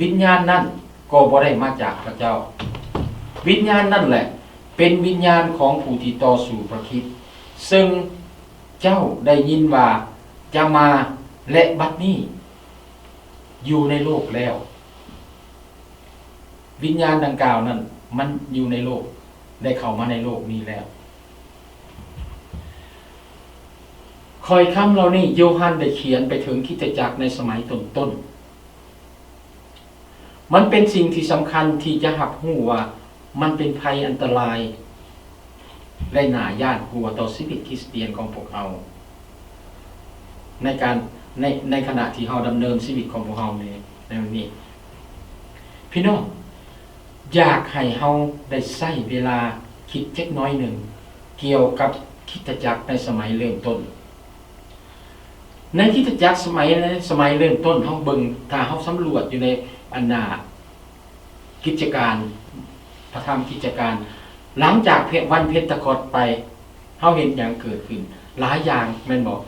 Speaker 1: วิญญาณนั้นก็บ่ได้มาจากพระเจ้าวิญญาณนั่นแหละเป็นวิญญาณของผู้ที่ต่อสู้พระคริสต์ซึ่งเจ้าได้ยินว่าจะมาและบัดนี้อยู่ในโลกแล้ววิญญาณดังกล่าวนั้นมันอยู่ในโลกได้เข้ามาในโลกนี้แล้วคอยคำเหล่านี้โยฮันได้เขียนไปถึงคริสตจักรในสมัยต้นๆมันเป็นสิ่งที่สำคัญที่จะรับรู้ว่ามันเป็นภัยอันตรายและน่าย่านกลัวต่อชีวิตคริสเตียนของพวกเราในขณะที่เราดำเนินชีวิตของพวกเราในวันนี้พี่น้องอยากให้เราได้ใช้เวลาคิดจักน้อยหนึ่งเกี่ยวกับคริสตจักรในสมัยเริ่มต้นในคริสตจักรสมัยเริ่มต้นเราเบิ่งถ้าเราสำรวจอยู่ในอันนากิจการพระธรรมกิจการหลังจากวันเพนทะคอสต์ไปเราเห็นอย่างเกิดขึ้นหลายอย่างแม่นบอก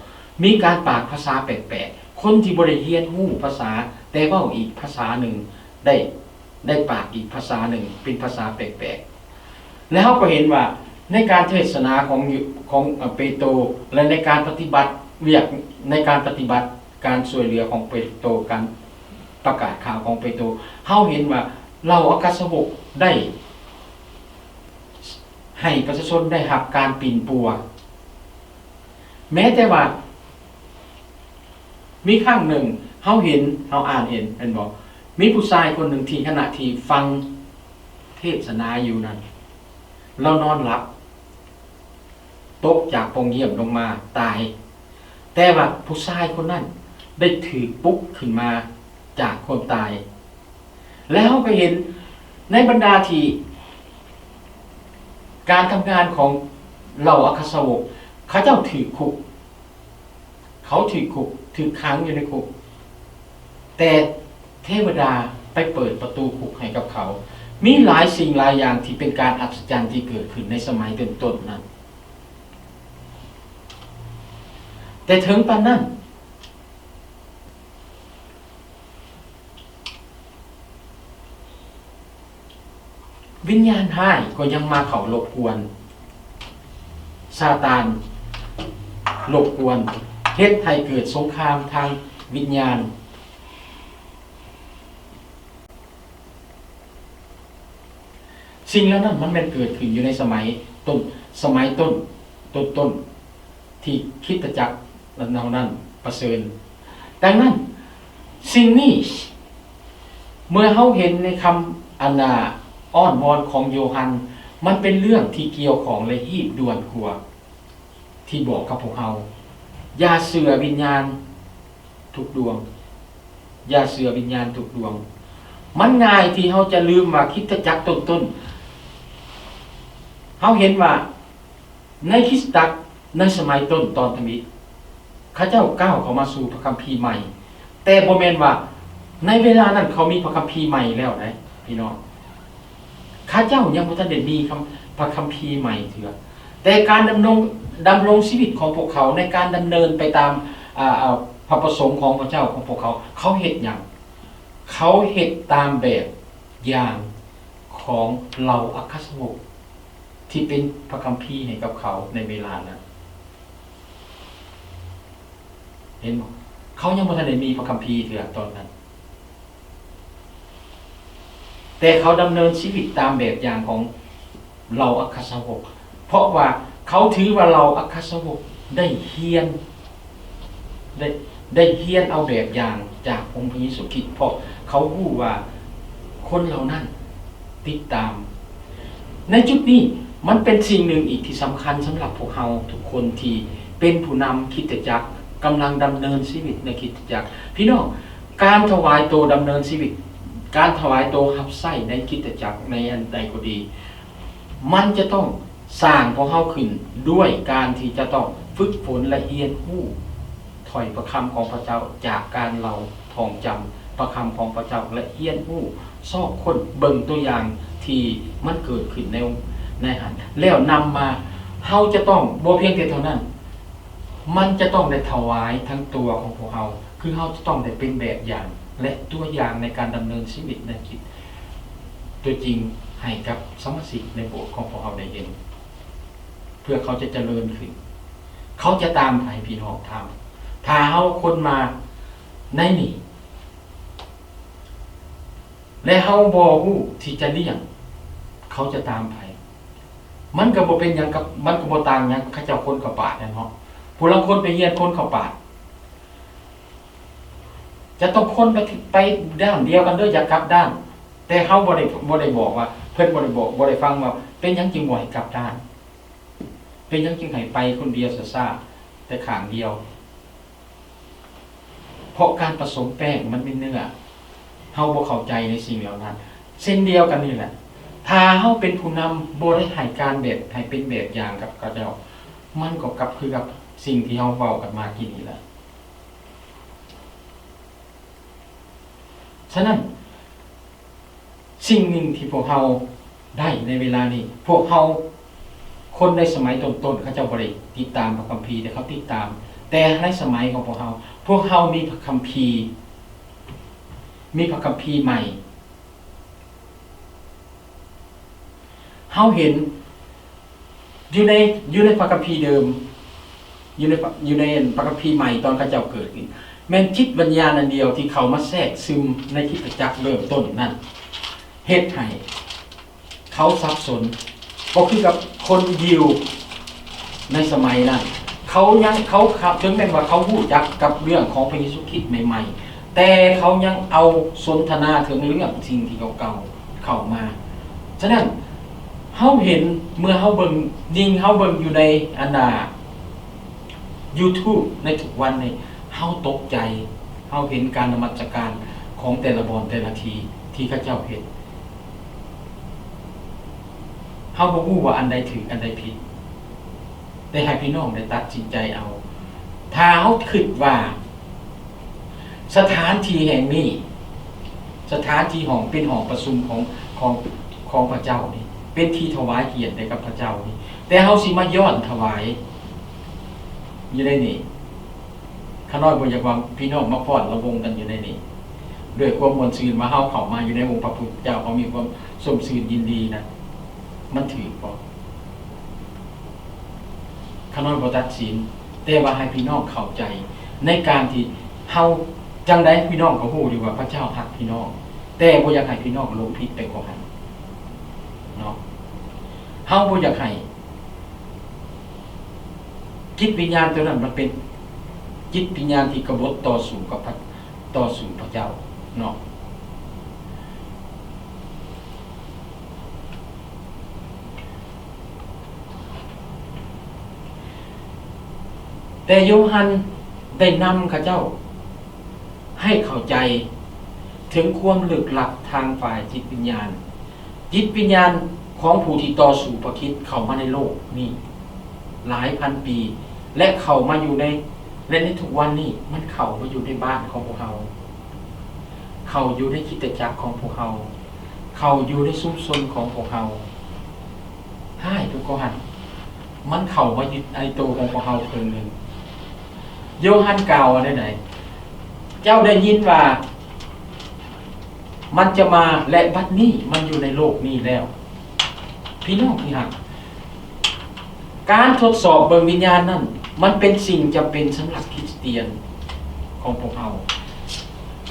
Speaker 1: มีการปากภาษาแปลกๆคนที่บ่ได้เรียนรู้ภาษาแต่เว้าอีกภาษาหนึ่งได้ปากอีกภาษาหนึ่งเป็นภาษาแปลกๆแล้วเราก็เห็นว่าในการเทศนาของเปโตรและในการปฏิบัติเวียกในการปฏิบัติการช่วยเหลือของเปโตรการประกาศข่าวของเปโตรเฮาเห็นว่าเราอัครสาวกได้ให้ประชาชนได้รับการปีนปัวแม้แต่ว่ามีครั้งหนึ่งเฮาอ่านเห็นเป็นบอกมีผู้ชายคนหนึ่งที่ขณะที่ฟังเทศนาอยู่นั้นเรานอนหลับตกจากปงเยี่ยมลงมาตายแต่ว่าผู้ชายคนนั้นได้ถือปุ๊กขึ้นมาจากคนตายแล้วก็เห็นในบรรดาที่การทำงานของเหล่าอัครสาวกเขาเจ้าถือคุกถือค้างอยู่ในคุกแต่เทวดาไปเปิดประตูคุกให้กับเขามีหลายสิ่งหลายอย่างที่เป็นการอัศจรรย์ที่เกิดขึ้นในสมัยต้นๆนั้นแต่ถึงปานนั้นวิญญาณร้ายก็ยังมาเข้ารบกวนซาตานรบกวนเฮ็ดให้เกิดสงครามทางวิญญาณสิ่งเหล่านั้นมันเกิดขึ้นอยู่ในสมัยต้นที่คริสตจักรนั้นประเสริฐดังนั้นสิ่งนี้เมื่อเฮาเห็นในคำอ้อนวอนของโยฮันมันเป็นเรื่องที่เกี่ยวของและรีบด่วนกว่าที่บอกกับพวกเราอย่าเชื่อวิญญาณทุกดวงอย่าเชื่อวิญญาณทุกดวงมันง่ายที่เฮาจะลืมว่าคริสตจักรต้นเฮาเห็นว่าในคริสตจักรในสมัยต้นตอนธมิตรเขาเจ้าก้าวเข้ามาสู่พระคัมภีร์ใหม่แต่บ่แม่นว่าในเวลานั้นเขามีพระคัมภีร์ใหม่แล้วนะพี่น้องข้าเจ้ายังบ่ทันได้มีพระคัมภีร์ใหม่เถื่อแต่การดำรงชีวิตของพวกเขาในการดำเนินไปตามพระประสงค์ของพระเจ้าของพวกเขาเฮ็ดหยังเขาเฮ็ดตามแบบอย่างของเหล่าอัครสาวกที่เป็นพระคัมภีร์ให้กับเขาในเวลานั้นเห็นบ่เขายังบ่ทันได้มีพระคัมภีร์เถื่อตอนนั้นแต่เขาดำเนินชีวิตตามแบบอย่างของเราอัครสาวกเพราะว่าเขาถือว่าเราอัครสาวกได้เฮียนเอาแบบอย่างจากองค์พระเยซูคริสต์เพราะเขารู้ว่าคนเหล่านั้น ติดตามในจุดนี้มันเป็นสิ่งหนึ่งอีกที่สำคัญสำหรับพวกเราทุกคนที่เป็นผู้นำคริสตจักรกำลังดำเนินชีวิตในคริสตจักรพี่น้องการถวายตัวดำเนินชีวิตการถวายตัวรับใช้ในคริสตจักรในอันใดก็ดีมันจะต้องสร้างพวกเราขึ้นด้วยการที่จะต้องฝึกฝนและเรียนรู้ถ้อยประคำของพระเจ้าจากการเราท่องจำประคำของพระเจ้าและเรียนรู้ซอกคนเบิ่งตัวอย่างที่มันเกิดขึ้นในหันแล้วนำมาเฮาจะต้องบ่เพียงแต่เท่านั้นมันจะต้องได้ถวายทั้งตัวของพวกเราคือเฮาจะต้องได้เป็นแบบอย่างและตัวอย่างในการดำเนินชีวิตในคริสตตัวจริงให้กับสมาชิกในโบสถ์ของพวกเราได้เห็นเพื่อเขาจะเจริญขึ้นเขาจะตามให้พี่น้องทำถ้าเฮาคนมาในนี่และเฮาบ่ฮู้ที่จะเลี้ยงเขาจะตามไปมันก็บ่เป็นหยังกับมันก็บ่ต่างหยังเขาเจ้าคนเข้าป่านั่นเนาะผู้ลางคนไปเฮียนคนเข้าป่าจะต้องคนไปด้านเดียวกันเด้ออย่ากลับด้านแต่เฮาบ่ได้บอกว่าเพิ่นบ่ได้บอกบ่ได้ฟังว่าเป็นหยังจึงบ่ให้กลับด้านเป็นหยังจึงให้ไปคนเดียวซ่าๆแต่ข้างเดียวเพราะการผสมแป้งมันเป็นเนื้อเฮาบ่เข้าใจในสิ่งเหล่านั้นเส้นเดียวกันนี่แหละถ้าเฮาเป็นผู้นำบ่ได้ให้การแบบให้เป็นแบบอย่างกับเขาเจ้ามันก็กลับคือกับสิ่งที่เฮาเว้ากันมากี่นี้แหละฉะนั้นสิ่งหนึ่งที่พวกเฮาได้ในเวลานี้พวกเฮาคนในสมัยต้นๆเขาเจ้าบ่ได้ติดตามพระคัมภีร์แต่เขาติดตามแต่ในสมัยของพวกเฮามีพระคัมภีร์ใหม่เฮาเห็นอยู่ในพระคัมภีร์เดิมอยู่ในพระคัมภีร์ใหม่ตอนเขาเจ้าเกิดนี่แม่นจิตวิญญาณอันเดียวที่เขามาแทรกซึมในคริสตจักรเริ่มต้นนั่นเฮ็ดให้เขาสับสนก็คือกับคนยิวในสมัยนั้นเขาถึงแม้ว่าเขารู้จักกับเรื่องของพระเยซูคริสต์ใหม่ๆแต่เขายังเอาสนทนาถึงเรื่องสิ่งที่เก่าๆเข้ามาฉะนั้นเฮาเห็นเมื่อเฮาเบิ่งอยู่ในอันYouTube ในทุกวันนี้เฮาตกใจเฮาเห็นการนมัสการของแต่ละบอนแต่ละทีที่พระเจ้าเฮ็ดเฮาบ่ฮู้ว่าอันใดถูกอันใดผิดได้ให้พี่น้องได้ตัดสินใจเอาถ้าเฮาคิดว่าสถานที่แห่งนี้สถานที่ของเป็นห้องประชุมของพระเจ้านี่เป็นที่ถวายเกียรติให้กับพระเจ้านี่แต่เฮาสิมาย้อนถวายอยู่ในนี่ข้าน้อยบ่อยากว่าพี่น้องมาฟ้อนระวงกันอยู่ในนี่ด้วยความม่วนซื่นมาเฮาเข้ามาอยู่ในองค์พระพุทธเจ้าเขามีความสมชื่นยินดีนะมันถือบ่ข้าน้อยบ่ตัดสินแต่ว่าให้พี่น้องเข้าใจในการที่เฮาจังได๋พี่น้องก็ฮู้อยู่ว่าพระเจ้ารักพี่น้องแต่บ่อยากให้พี่น้องหลงผิดไปกว่านั้นเนาะเฮาบ่อยากให้จิตวิญญาณตัวนั้นมันเป็นจิตวิญญาณที่กบฏต่อสู้กับต่อสู้พระเจ้าเนาะแต่โยฮันได้นำข้าเจ้าให้เข้าใจถึงความลึกลับทางฝ่ายจิตวิญญาณของผู้ที่ต่อสู้พระคริสต์เข้ามาในโลกนี้หลายพันปีและเข้ามาอยู่ในทุกวันนี้มันเข้ามาอยู่ในบ้านของพวกเราเข้าอยู่ในคริสตจักรของพวกเราเข้าอยู่ในชุมชนของพวกเราให้ทุกคนมันเข้ามายึดไอตัวของพวกเราเพิ่นนึงโยฮันกล่าวว่าได้ไหนเจ้าได้ยินว่ามันจะมาและบัดนี้มันอยู่ในโลกนี้แล้วพี่น้องที่รักการทดสอบเบิ่งวิญญาณนั้นมันเป็นสิ่งจำเป็นสำหรับคริสเตียนของพวกเรา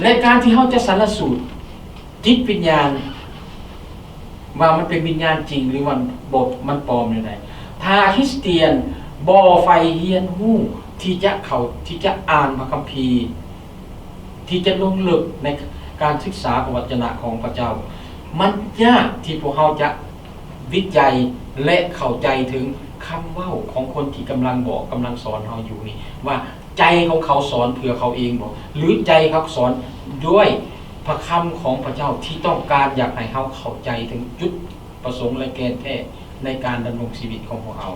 Speaker 1: และการที่เราจะสรรสูตรจิตวิญญาณว่ามันเป็นวิญญาณจริงหรือว่าบทมันปลอมอย่างไรถ้าคริสเตียนบ่ใฝ่เรียนรู้ที่จะอ่านพระคัมภีร์ที่จะลงลึกในการศึกษาพระวจนะของพระเจ้า มันยากที่พวกเราจะวิจัยและเข้าใจถึงคำเว้าของคนที่กำลังบอกกำลังสอนเราอยู่นี่ว่าใจของเขาสอนเพื่อเขาเองบอกหรือใจเขาสอนด้วยพระคำของพระเจ้าที่ต้องการอยากให้เราเข้าใจถึงจุดประสงค์และแกนแท้ในการดำรงชีวิตของพวกเรา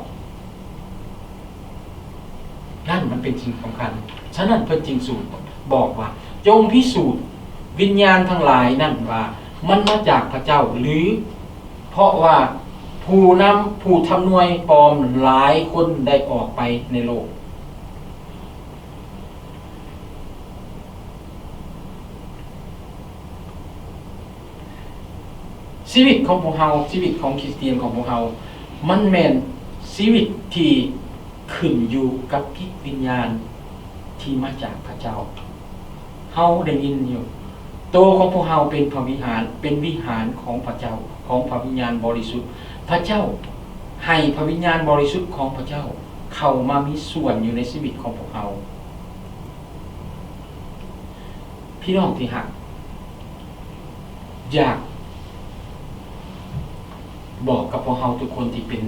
Speaker 1: นั่นมันเป็นสิ่งสำคัญฉะนั้นเพิ่นจึงสูตรบอกว่าจงพิสูจน์วิญญาณทั้งหลายนั่นว่ามันมาจากพระเจ้าหรือเพราะว่าผู้ทำนวยปลอมหลายคนได้ออกไปในโลกชีวิตของพวกเราชีวิตของคริสเตียนของพวกเรามันแม่นชีวิตที่ขึ้นอยู่กับจิตวิญญาณที่มาจากพระเจ้าเฮาได้ยินอยู่ตัวของพวกเราเป็นพระวิหารเป็นวิหารของพระเจ้าของพระวิญญาณบริสุทธิ์พระเจ้าให้พระวิญญาณบริสุทธิ์ของพระเจ้าเข้ามามีส่วนอยู่ในชีวิตของพวกเราพี่น้องที่รักอยากบอกกับพวกเราทุกคนที่เป็น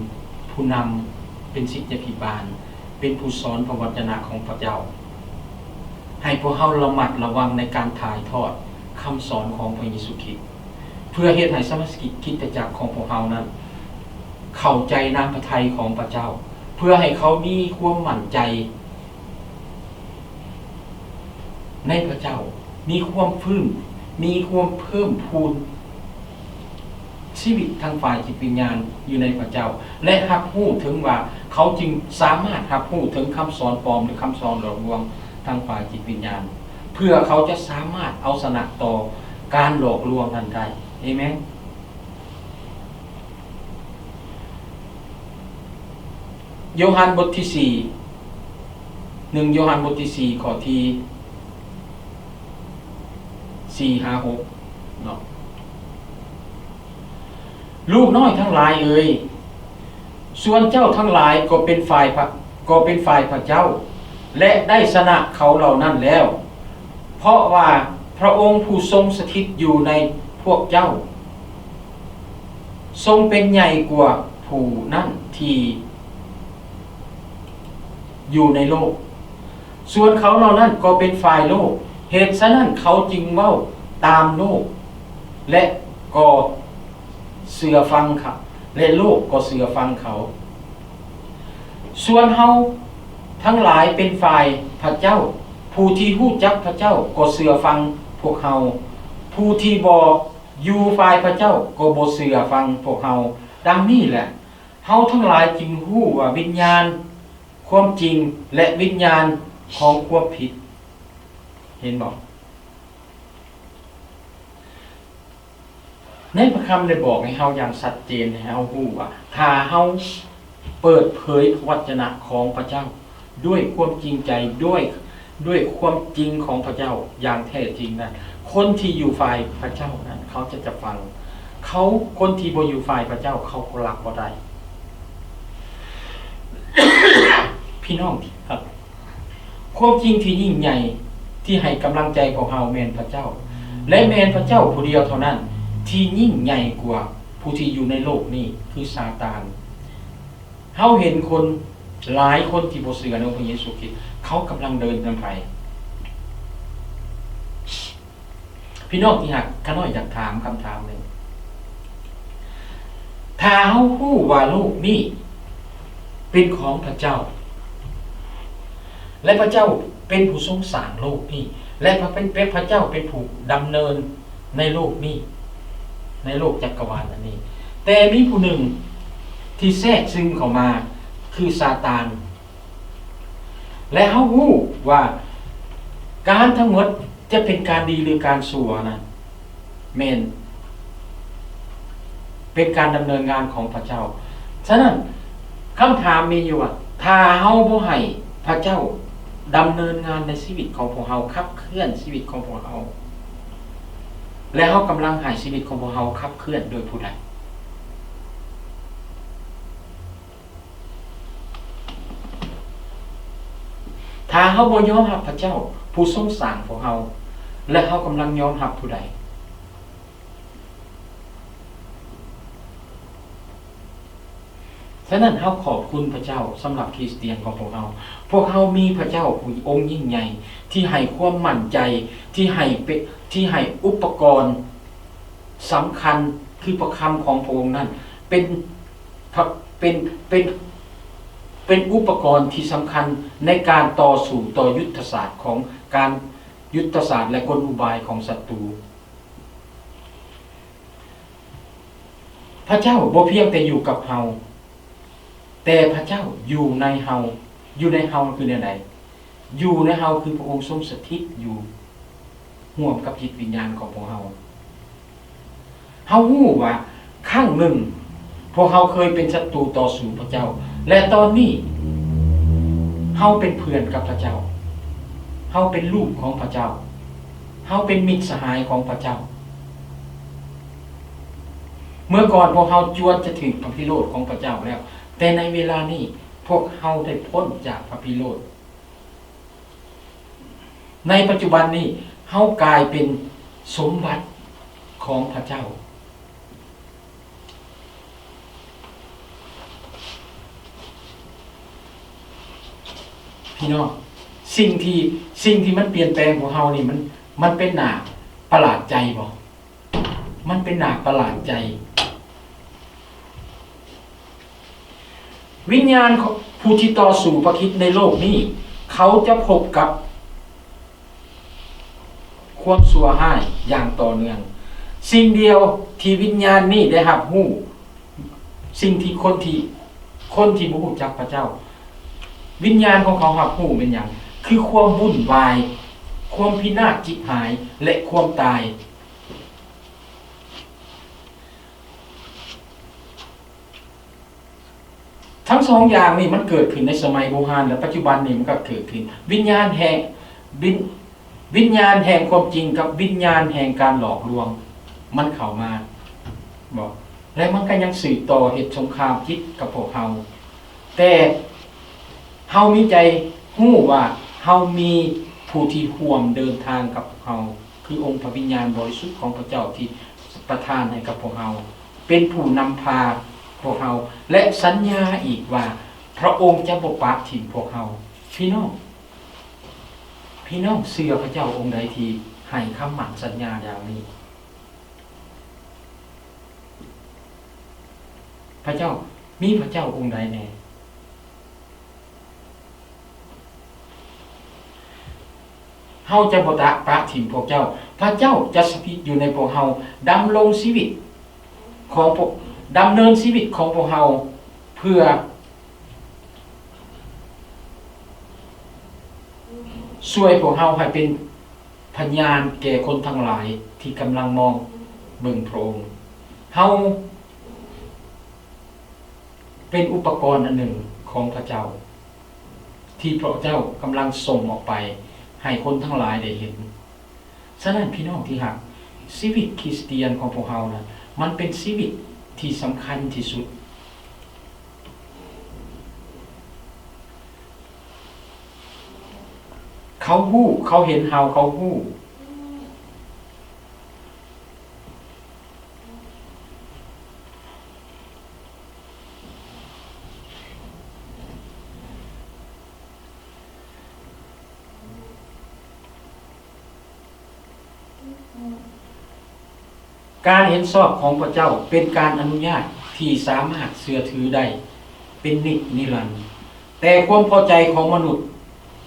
Speaker 1: ผู้นำเป็นศิษยาภิบาลเป็นผู้สอนพระวจนะของพระเจ้าให้พวกเราระมัดระวังในการถ่ายทอดคำสอนของพระเยซูคริสต์เพื่อเฮ็ดให้สมาชิกคริสตจักรของพวกเรานั้นเข้าใจน้ำพระทัยของพระเจ้าเพื่อให้เขามีความมั่นใจในพระเจ้ามีความฟื้นมีความเพิ่มพูนชีวิตทางฝ่ายจิตวิญญาณอยู่ในพระเจ้าและรับรู้ถึงว่าเขาจึงสามารถรับรู้ถึงคำสอนปลอมหรือคำสอนหลอกลวงทางฝ่ายจิตวิญญาณเพื่อเขาจะสามารถเอาชนะต่อการหลอกลวงนั้นได้เอเมนโยฮันบทที่4 1โยฮันบทที่4ข้อที่4 5 6เนาะลูกน้อยทั้งหลายเอ่ยส่วนเจ้าทั้งหลายก็เป็นฝ่ายพระเจ้าและได้ชนะเขาเหล่านั้นแล้วเพราะว่าพระองค์ผู้ทรงสถิตอยู่ในพวกเจ้าทรงเป็นใหญ่กว่าผู้นั้นที่อยู่ในโลกส่วนเขาเหล่านั้นก็เป็นฝ่ายโลกเหตุฉะนั้นเขาจึงเว้าตามโลกและก็เชื่อฟังเขาและโลกก็เชื่อฟังเขาส่วนเฮาทั้งหลายเป็นฝ่ายพระเจ้าผู้ที่รู้จักพระเจ้าก็เชื่อฟังพวกเฮาผู้ที่บ่อยู่ฝ่ายพระเจ้าก็บ่เชื่อฟังพวกเฮาดังนี้แหละเฮาทั้งหลายจึงรู้ว่าวิญญาณความจริงและวิญญาณของความผิดเห็นบ่ในพระคำได้บอกให้เฮาอย่างชัดเจนให้เฮารู้ว่าถ้าเฮาเปิดเผยพระวจนะของพระเจ้าด้วยความจริงใจด้วยความจริงของพระเจ้าอย่างแท้จริงนั้นคนที่อยู่ฝ่ายพระเจ้านั้นเขาจะฟังคนที่บ่อยู่ฝ่ายพระเจ้าเขาก็รับบ่ได้ พี่น้องครับความจริงที่ยิ่งใหญ่ที่ให้กำลังใจของเฮาแม่นพระเจ้าและแม่นพระเจ้าผู้เดียวเท่านั้นที่ยิ่งใหญ่กว่าผู้ที่อยู่ในโลกนี้คือซาตานเฮาเห็นคนหลายคนที่บ่เชื่อในพระเยซูคริสต์เขากำลังเดินนำไปพี่น้องที่หักข้าน้อยอยากถามคำถามหนึ่งถ้าเฮาฮู้ว่าโลกนี้เป็นของพระเจ้าและพระเจ้าเป็นผู้ทรงสร้างโลกนี้และพระเจ้าเป็นผู้ดำเนินในโลกนี้ในโลกจักรวาลอันนี้แต่มีผู้หนึ่งที่แทรกซึมเข้ามาคือซาตานและเฮาฮู้ว่าการทั้งหมดจะเป็นการดีหรือการชั่วนั้นแม่นเป็นการดำเนินงานของพระเจ้าฉะนั้นคำถามมีอยู่ว่าถ้าเฮาบ่ให้พระเจ้าดำเนินงานในชีวิตของพวกเฮาขับเคลื่อนชีวิตของพวกเฮาและเฮากำลังให้ชีวิตของพวกเฮาขับเคลื่อนโดยผู้ใดถ้าเฮาบ่ยอมรับพระเจ้าผู้ทรงสร้างพวกเฮาและเฮากำลังยอมรับผู้ใด ฉะนั้นเฮาขอบคุณพระเจ้าสำหรับคริสเตียนของพวกเราพวกเรามีพระเจ้าผู้องค์ยิ่งใหญ่ที่ให้ความมั่นใจที่ให้อุปกรณ์สำคัญคือประคำของพระองค์นั้นเป็นเป็นเป็นเป็นอุปกรณ์ที่สำคัญในการต่อสู้ต่อยุทธศาสตร์ของการยุทธศาสตร์และกลอุบายของศัตรูพระเจ้าบ่เพียงแต่อยู่กับเฮาแต่พระเจ้าอยู่ในเฮาอยู่ในเฮาคือในไหนอยู่ในเฮาคือพระองค์ทรงสถิตอยู่ร่วมกับจิตวิญญาณของพวกเฮาเฮาฮู้ว่าครั้งหนึ่งพวกเฮาเคยเป็นศัตรูต่อสู้พระเจ้าและตอนนี้เฮาเป็นเพื่อนกับพระเจ้าเฮาเป็นลูกของพระเจ้าเฮาเป็นมิตรสหายของพระเจ้าเมื่อก่อนพวกเฮาจวนจะถึงพระพิโรธของพระเจ้าแล้วแต่ในเวลานี้พวกเฮาได้พ้นจากพระพิโรธในปัจจุบันนี้เฮากลายเป็นสมบัติของพระเจ้าพี่น้องสิ่งที่มันเปลี่ยนแปลงของเฮานี่มันเป็นหน้าประหลาดใจบ่มันเป็นหน้าประหลาดใจวิญญาณของผู้ที่ต่อสู้พระคริสต์ในโลกนี้เขาจะพบกับความชั่วร้ายอย่างต่อเนื่องสิ่งเดียวที่วิญญาณนี้ได้รับรู้สิ่งที่คนที่บ่รู้จักพระเจ้าวิญญาณของเขารับรู้เป็นหยังคือความวุ่นวายความพินาศจิบหายและความตายทั้งสองอย่างนี่มันเกิดขึ้นในสมัยโบราณและปัจจุบันนี่มันก็เกิดขึ้นวิญญาณแห่งความจริงกับวิญญาณแห่งการหลอกลวงมันเข้ามาบอกและมันก็ยังสืบต่อเหตุสงครามจิตกับพวกเฮาแต่เฮามีใจฮู้ว่าเฮามีผู้ที่ร่วมเดินทางกับพวกเฮาคือองค์พระวิญญาณบริสุทธิ์ของพระเจ้าที่ประทานให้กับพวกเฮาเป็นผู้นำพาพวกเฮาและสัญญาอีกว่าพระองค์จะบ่ปราบถิ่มพวกเฮาพี่น้องเชื่อพระเจ้าองค์ใดที่ให้คำมั่นสัญญาอย่างนี้พระเจ้ามีพระเจ้าองค์ใดแน่เฮาจะบ่ปราบถิ่มพวกเจ้าพระเจ้าจะสถิตอยู่ในพวกเฮาดำรงชีวิตของพวกดำเนินชีวิตของพวกเฮาเพื่อช่วยพวกเฮาให้เป็นพยานแก่คนทั้งหลายที่กำลังมองเบิ่งพระองค์เฮาเป็นอุปกรณ์อันหนึ่งของพระเจ้าที่พระเจ้ากำลังส่งออกไปให้คนทั้งหลายได้เห็นฉะนั้นพี่น้องที่รักชีวิตคริสเตียนของพวกเฮานะมันเป็นชีวิตที่สำคัญที่สุดเขาฮู้เขาเห็นเฮาเขาฮู้การเห็นชอบของพระเจ้าเป็นการอนุญาตที่สามารถเชื่อถือได้เป็นนิรันดร์แต่ความพอใจของมนุษย์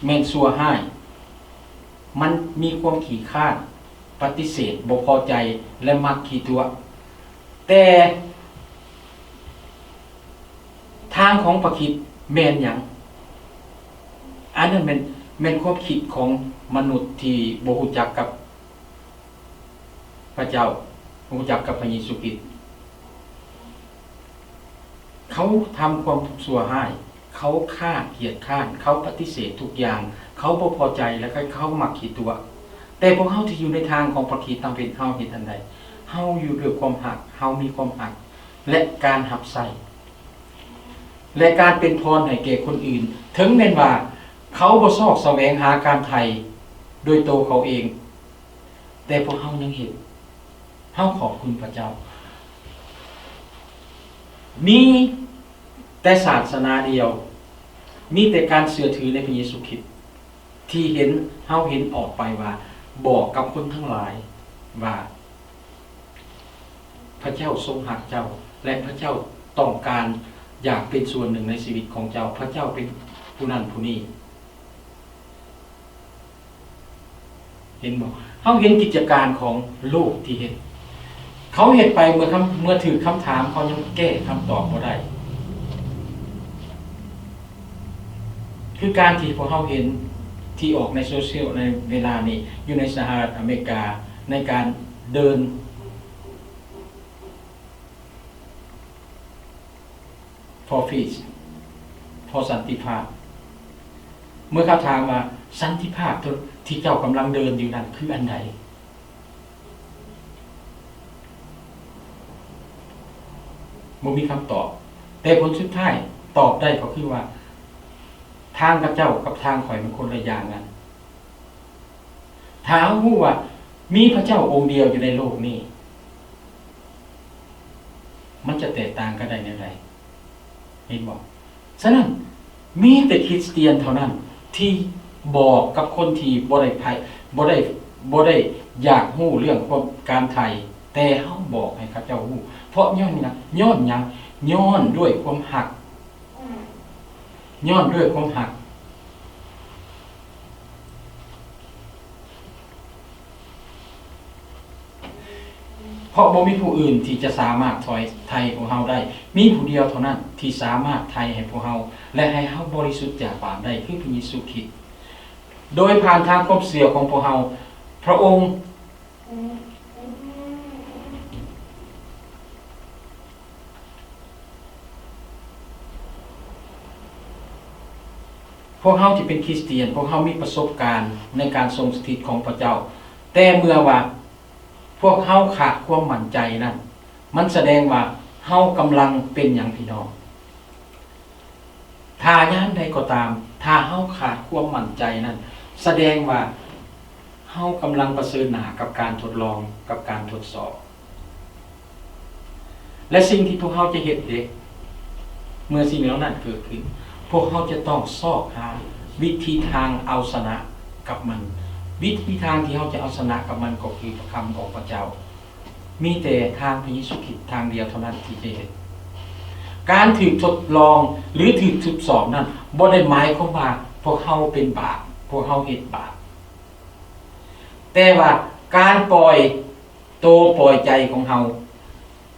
Speaker 1: แม่นชั่วร้ายมันมีความขี้คร้านปฏิเสธบ่พอใจและมักขี้ตัวแต่ทางของพระคริสต์แม่นหยังอันนั้นแม่นความคิดของมนุษย์ที่บ่รู้จักกับพระเจ้ารู้จักกับพระเยซูคริสต์เขาทำความชั่วร้ายเขาฆ่าเกียรติข้านเขาปฏิเสธทุกอย่างเขาบ่พอใจแล้วก็เขามักขี้ตัวแต่พวกเฮาที่อยู่ในทางของพระคริสต์ตามเป็นเฮาเฮ็ดอันใดเฮาอยู่ด้วยความรักเฮามีความรักและการรับใช้และการเป็นพรให้แก่คนอื่นถึงแม้นว่าเขาบ่ซอกแสวงหาการไถ่โดยตัวเขาเองแต่พวกเฮายังเฮ็ดเฮาขอบคุณพระเจ้ามีแ แต่ศาสนาเดียวมีแต่การเชื่อถือในพระเยซูคริสต์ที่เห็นออกไปว่าบอกกับคนทั้งหลายว่าพระเจ้าทรงหักเจ้าและพระเจ้าต้องการอยากเป็นส่วนหนึ่งในชีวิตของเจ้าพระเจ้าเป็นผู้นั้นผู้นี้เห็นบอกเขาเห็นกิจการของโลกที่เห็นเขาเห็นไปเมื่อถือคำถามเขายังแก้คำตอบเขาได้คือการที่พวกเขาเห็นที่ออกในโซเชียลในเวลานี้อยู่ในสหรัฐอเมริกาในการเดินfor peace พอสันติภาพเมื่อเขาถามว่าสันติภาพที่เจ้ากำลังเดินอยู่นั้นคืออันใดบ่มีคำตอบแต่ผลสุดท้ายตอบได้ก็คือว่าทางกับเจ้ากับทางข่อยมันคนละอย่างกันถ้ารู้ว่ามีพระเจ้าองค์เดียวอยู่ในโลกนี้มันจะแตกต่างกันได้อย่างไรเห็นบอกฉะนั้นมีแต่คริสเตียนเท่านั้นที่บอกกับคนที่บ่ได้อยากรู้เรื่องความการไทยแต่เฮาบอกให้เขาเจ้ารู้เพราะย้อนหยังย้อนด้วยความหักย้อนด้วยความหักเพราะบ่มีผู้อื่นที่จะสามารถถอยไทยพวกเฮาได้มีผู้เดียวเท่านั้นที่สามารถไทยให้พวกเฮาและให้เฮาบริสุทธิ์จากบาปได้คือพระเยซูคริสต์โดยผ่านทางความเชื่อของพวกเฮาพระองค์พวกเฮาที่เป็นคริสเตียนพวกเฮามีประสบการณ์ในการทรงสถิตของพระเจ้าแต่เมื่อว่าพวกเฮาขาดความมั่นใจนั่นมันแสดงว่าเฮากำลังเป็นอย่างพี่น้องถ้าย่านใดก็ตามถ้าเฮาขาดความมั่นใจนั่นแสดงว่าเฮากำลังเผชิญหน้ากับการทดลองกับการทดสอบและสิ่งที่พวกเฮาจะเห็นเด็กเมื่อสิ่งเหล่านั้นเกิดขึ้นพวกเขาจะต้องซอกหาวิธีทางเอาชนะกับมันวิธีทางที่เขาจะเอาชนะกับมันก็คือคำของพระเจ้ามีแต่ทางพระเยซูคริสต์ทางเดียวเท่านั้นที่จะเห็นการถูกทดลองหรือถูกทดสอบนั้นบ่ได้หมายความว่าพวกเขาเป็นบาปพวกเขาเฮ็ดบาปแต่ว่าการปล่อยใจของเขา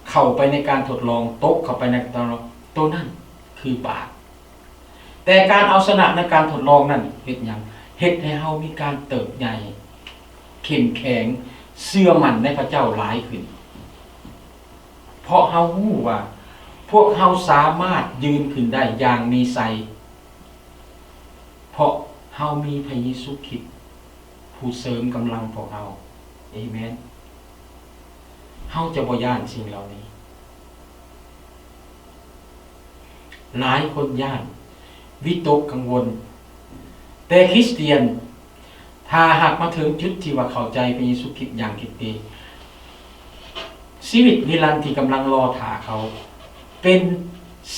Speaker 1: เข้าไปในการทดลองตกเข้าไปในตัวนั้นคือบาปแต่การเอาชนะในการทดลองนั้นเฮ็ดหยังเฮ็ดให้เฮามีการเติบใหญ่เข้มแข็งเชื่อมั่นในพระเจ้าหลายขึ้นเพราะเฮารู้ว่าพวกเฮาสามารถยืนขึ้นได้อย่างมีไสเพราะเฮามีพระเยซูคริสต์ผู้เสริมกำลังพวกเฮาเอเมนเฮาจะบ่ย้านสิ่งเหล่านี้หลายคนย้านวิตกกังวลแต่คริสเตียนถ้าหากมาถึงจุดที่ว่าเข้าใจพระเยซูคริสต์อย่างคิดดีชีวิตนิรันดร์ที่กำลังรอท่าเขาเป็น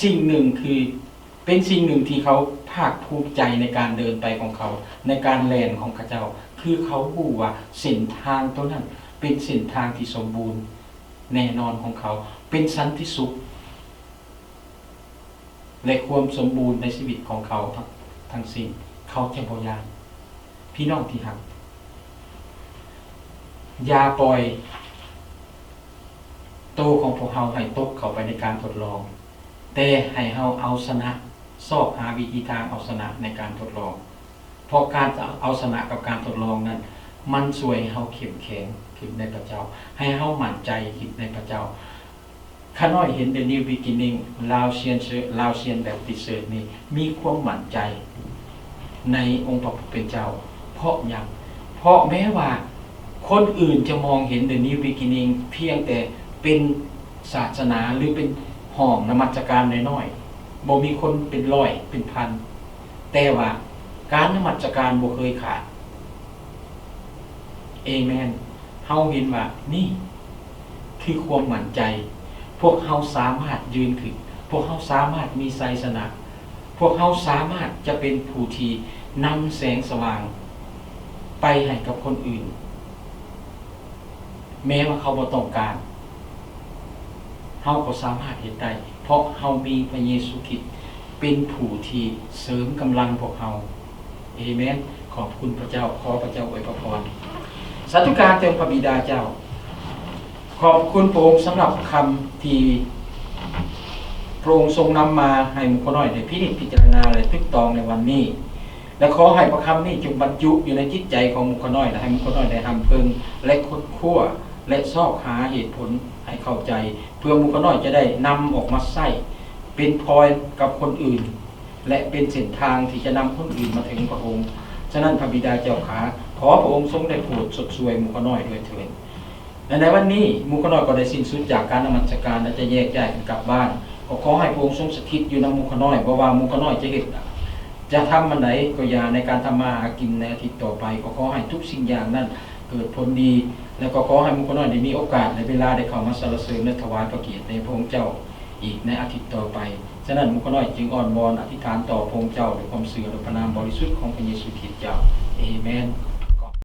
Speaker 1: สิ่งหนึ่งที่เขาภาคภูมิใจในการเดินไปของเขาในการแล่นของพระเจ้าคือเขารู้ว่าเส้นทางตัวนั้นเป็นเส้นทางที่สมบูรณ์แน่นอนของเขาเป็นสันติสุขและความสมบูรณ์ในชีวิตของเขาทั้งสิ้นเขาจะบ่ยานพี่น้องที่รักอย่าปล่อยตัวของพวกเราให้ตกเข้าไปในการทดลองแต่ให้เราเอาชนะซอกหาวิธีทางเอาชนะในการทดลองเพราะการเอาชนะกับการทดลองนั้นมันช่วยให้เราเข้มแข็งขึ้นในพระเจ้าให้เรามั่นใจขึ้นในพระเจ้าข้าน้อยเห็น The New Beginning ลาวเชียนแบบติเสิร์ตนี่มีความมั่นใจในองค์พระผู้เป็นเจ้าเพราะอย่างเพราะแม้ว่าคนอื่นจะมองเห็น The New Beginning เพียงแต่เป็นศาสนาหรือเป็นห้องนมัสการน้อยๆบ่มีคนเป็นร้อยเป็นพันแต่ว่าการนมัสการบ่เคยขาดเอเมนเฮาเห็นว่านี่คือความมั่นใจพวกเฮาสามารถยืนขึ้น พวกเขาสามารถมีชัยชนะพวกเขาสามารถจะเป็นผู้ที่นำแสงสว่างไปให้กับคนอื่นแม้ว่าเขาบ่ต้องการเฮาก็สามารถเฮ็ดได้เพราะเฮามีพระเยซูคริสต์เป็นผู้ที่เสริมกำลังพวกเฮาเอเมนขอบคุณพระเจ้าขอพระเจ้าอวยพรสาธุการแด่พระบิดาเจ้าขอบคุณพระองค์สำหรับคำที่พระองค์ทรงนำมาให้หมู่คนน้อยได้พินิจพิจารณาและตรึกตรองในวันนี้และขอให้พระคำนี้จงบรรจุอยู่ในจิตใจของหมู่คนน้อยและให้หมู่คนน้อยได้ทำเพิ่งและค้นคว้าและซอกหาเหตุผลให้เข้าใจเพื่อหมู่คนน้อยจะได้นำออกมาใช้เป็นพลอยกับคนอื่นและเป็นเส้นทางที่จะนำคนอื่นมาถึงพระองค์ฉะนั้นพระบิดาเจ้าขาขอพระองค์ทรงได้โปรดสดช่วยหมู่คนน้อยด้วยเถิดและในวันนี้หมู่คนน้อยก็ได้สิ้นสุดจากการนมัสการและจะแยกย้ายกันกลับบ้านขอให้พระองค์ทรงสถิตอยู่ในหมู่คนน้อยเพราะว่าหมู่คนน้อยจะเฮ็ดจะทำมันไหนก็อย่าในการทำมาหากินในอาทิตย์ต่อไปขอให้ทุกสิ่งอย่างนั้นเกิดผลดีแล้วก็ขอให้หมู่คนน้อยได้มีโอกาสในเวลาได้เข้ามาสรรเสริญและถวายพระเกียรติในพระองค์เจ้าอีกในอาทิตย์ต่อไปฉะนั้นหมู่คนน้อยจึงอ้อนวอนอธิษฐานต่อพระองค์เจ้าด้วยความเสื่อและพระนามบริสุทธิ์ของพระเยซูคริสต์เจ้าเอเมน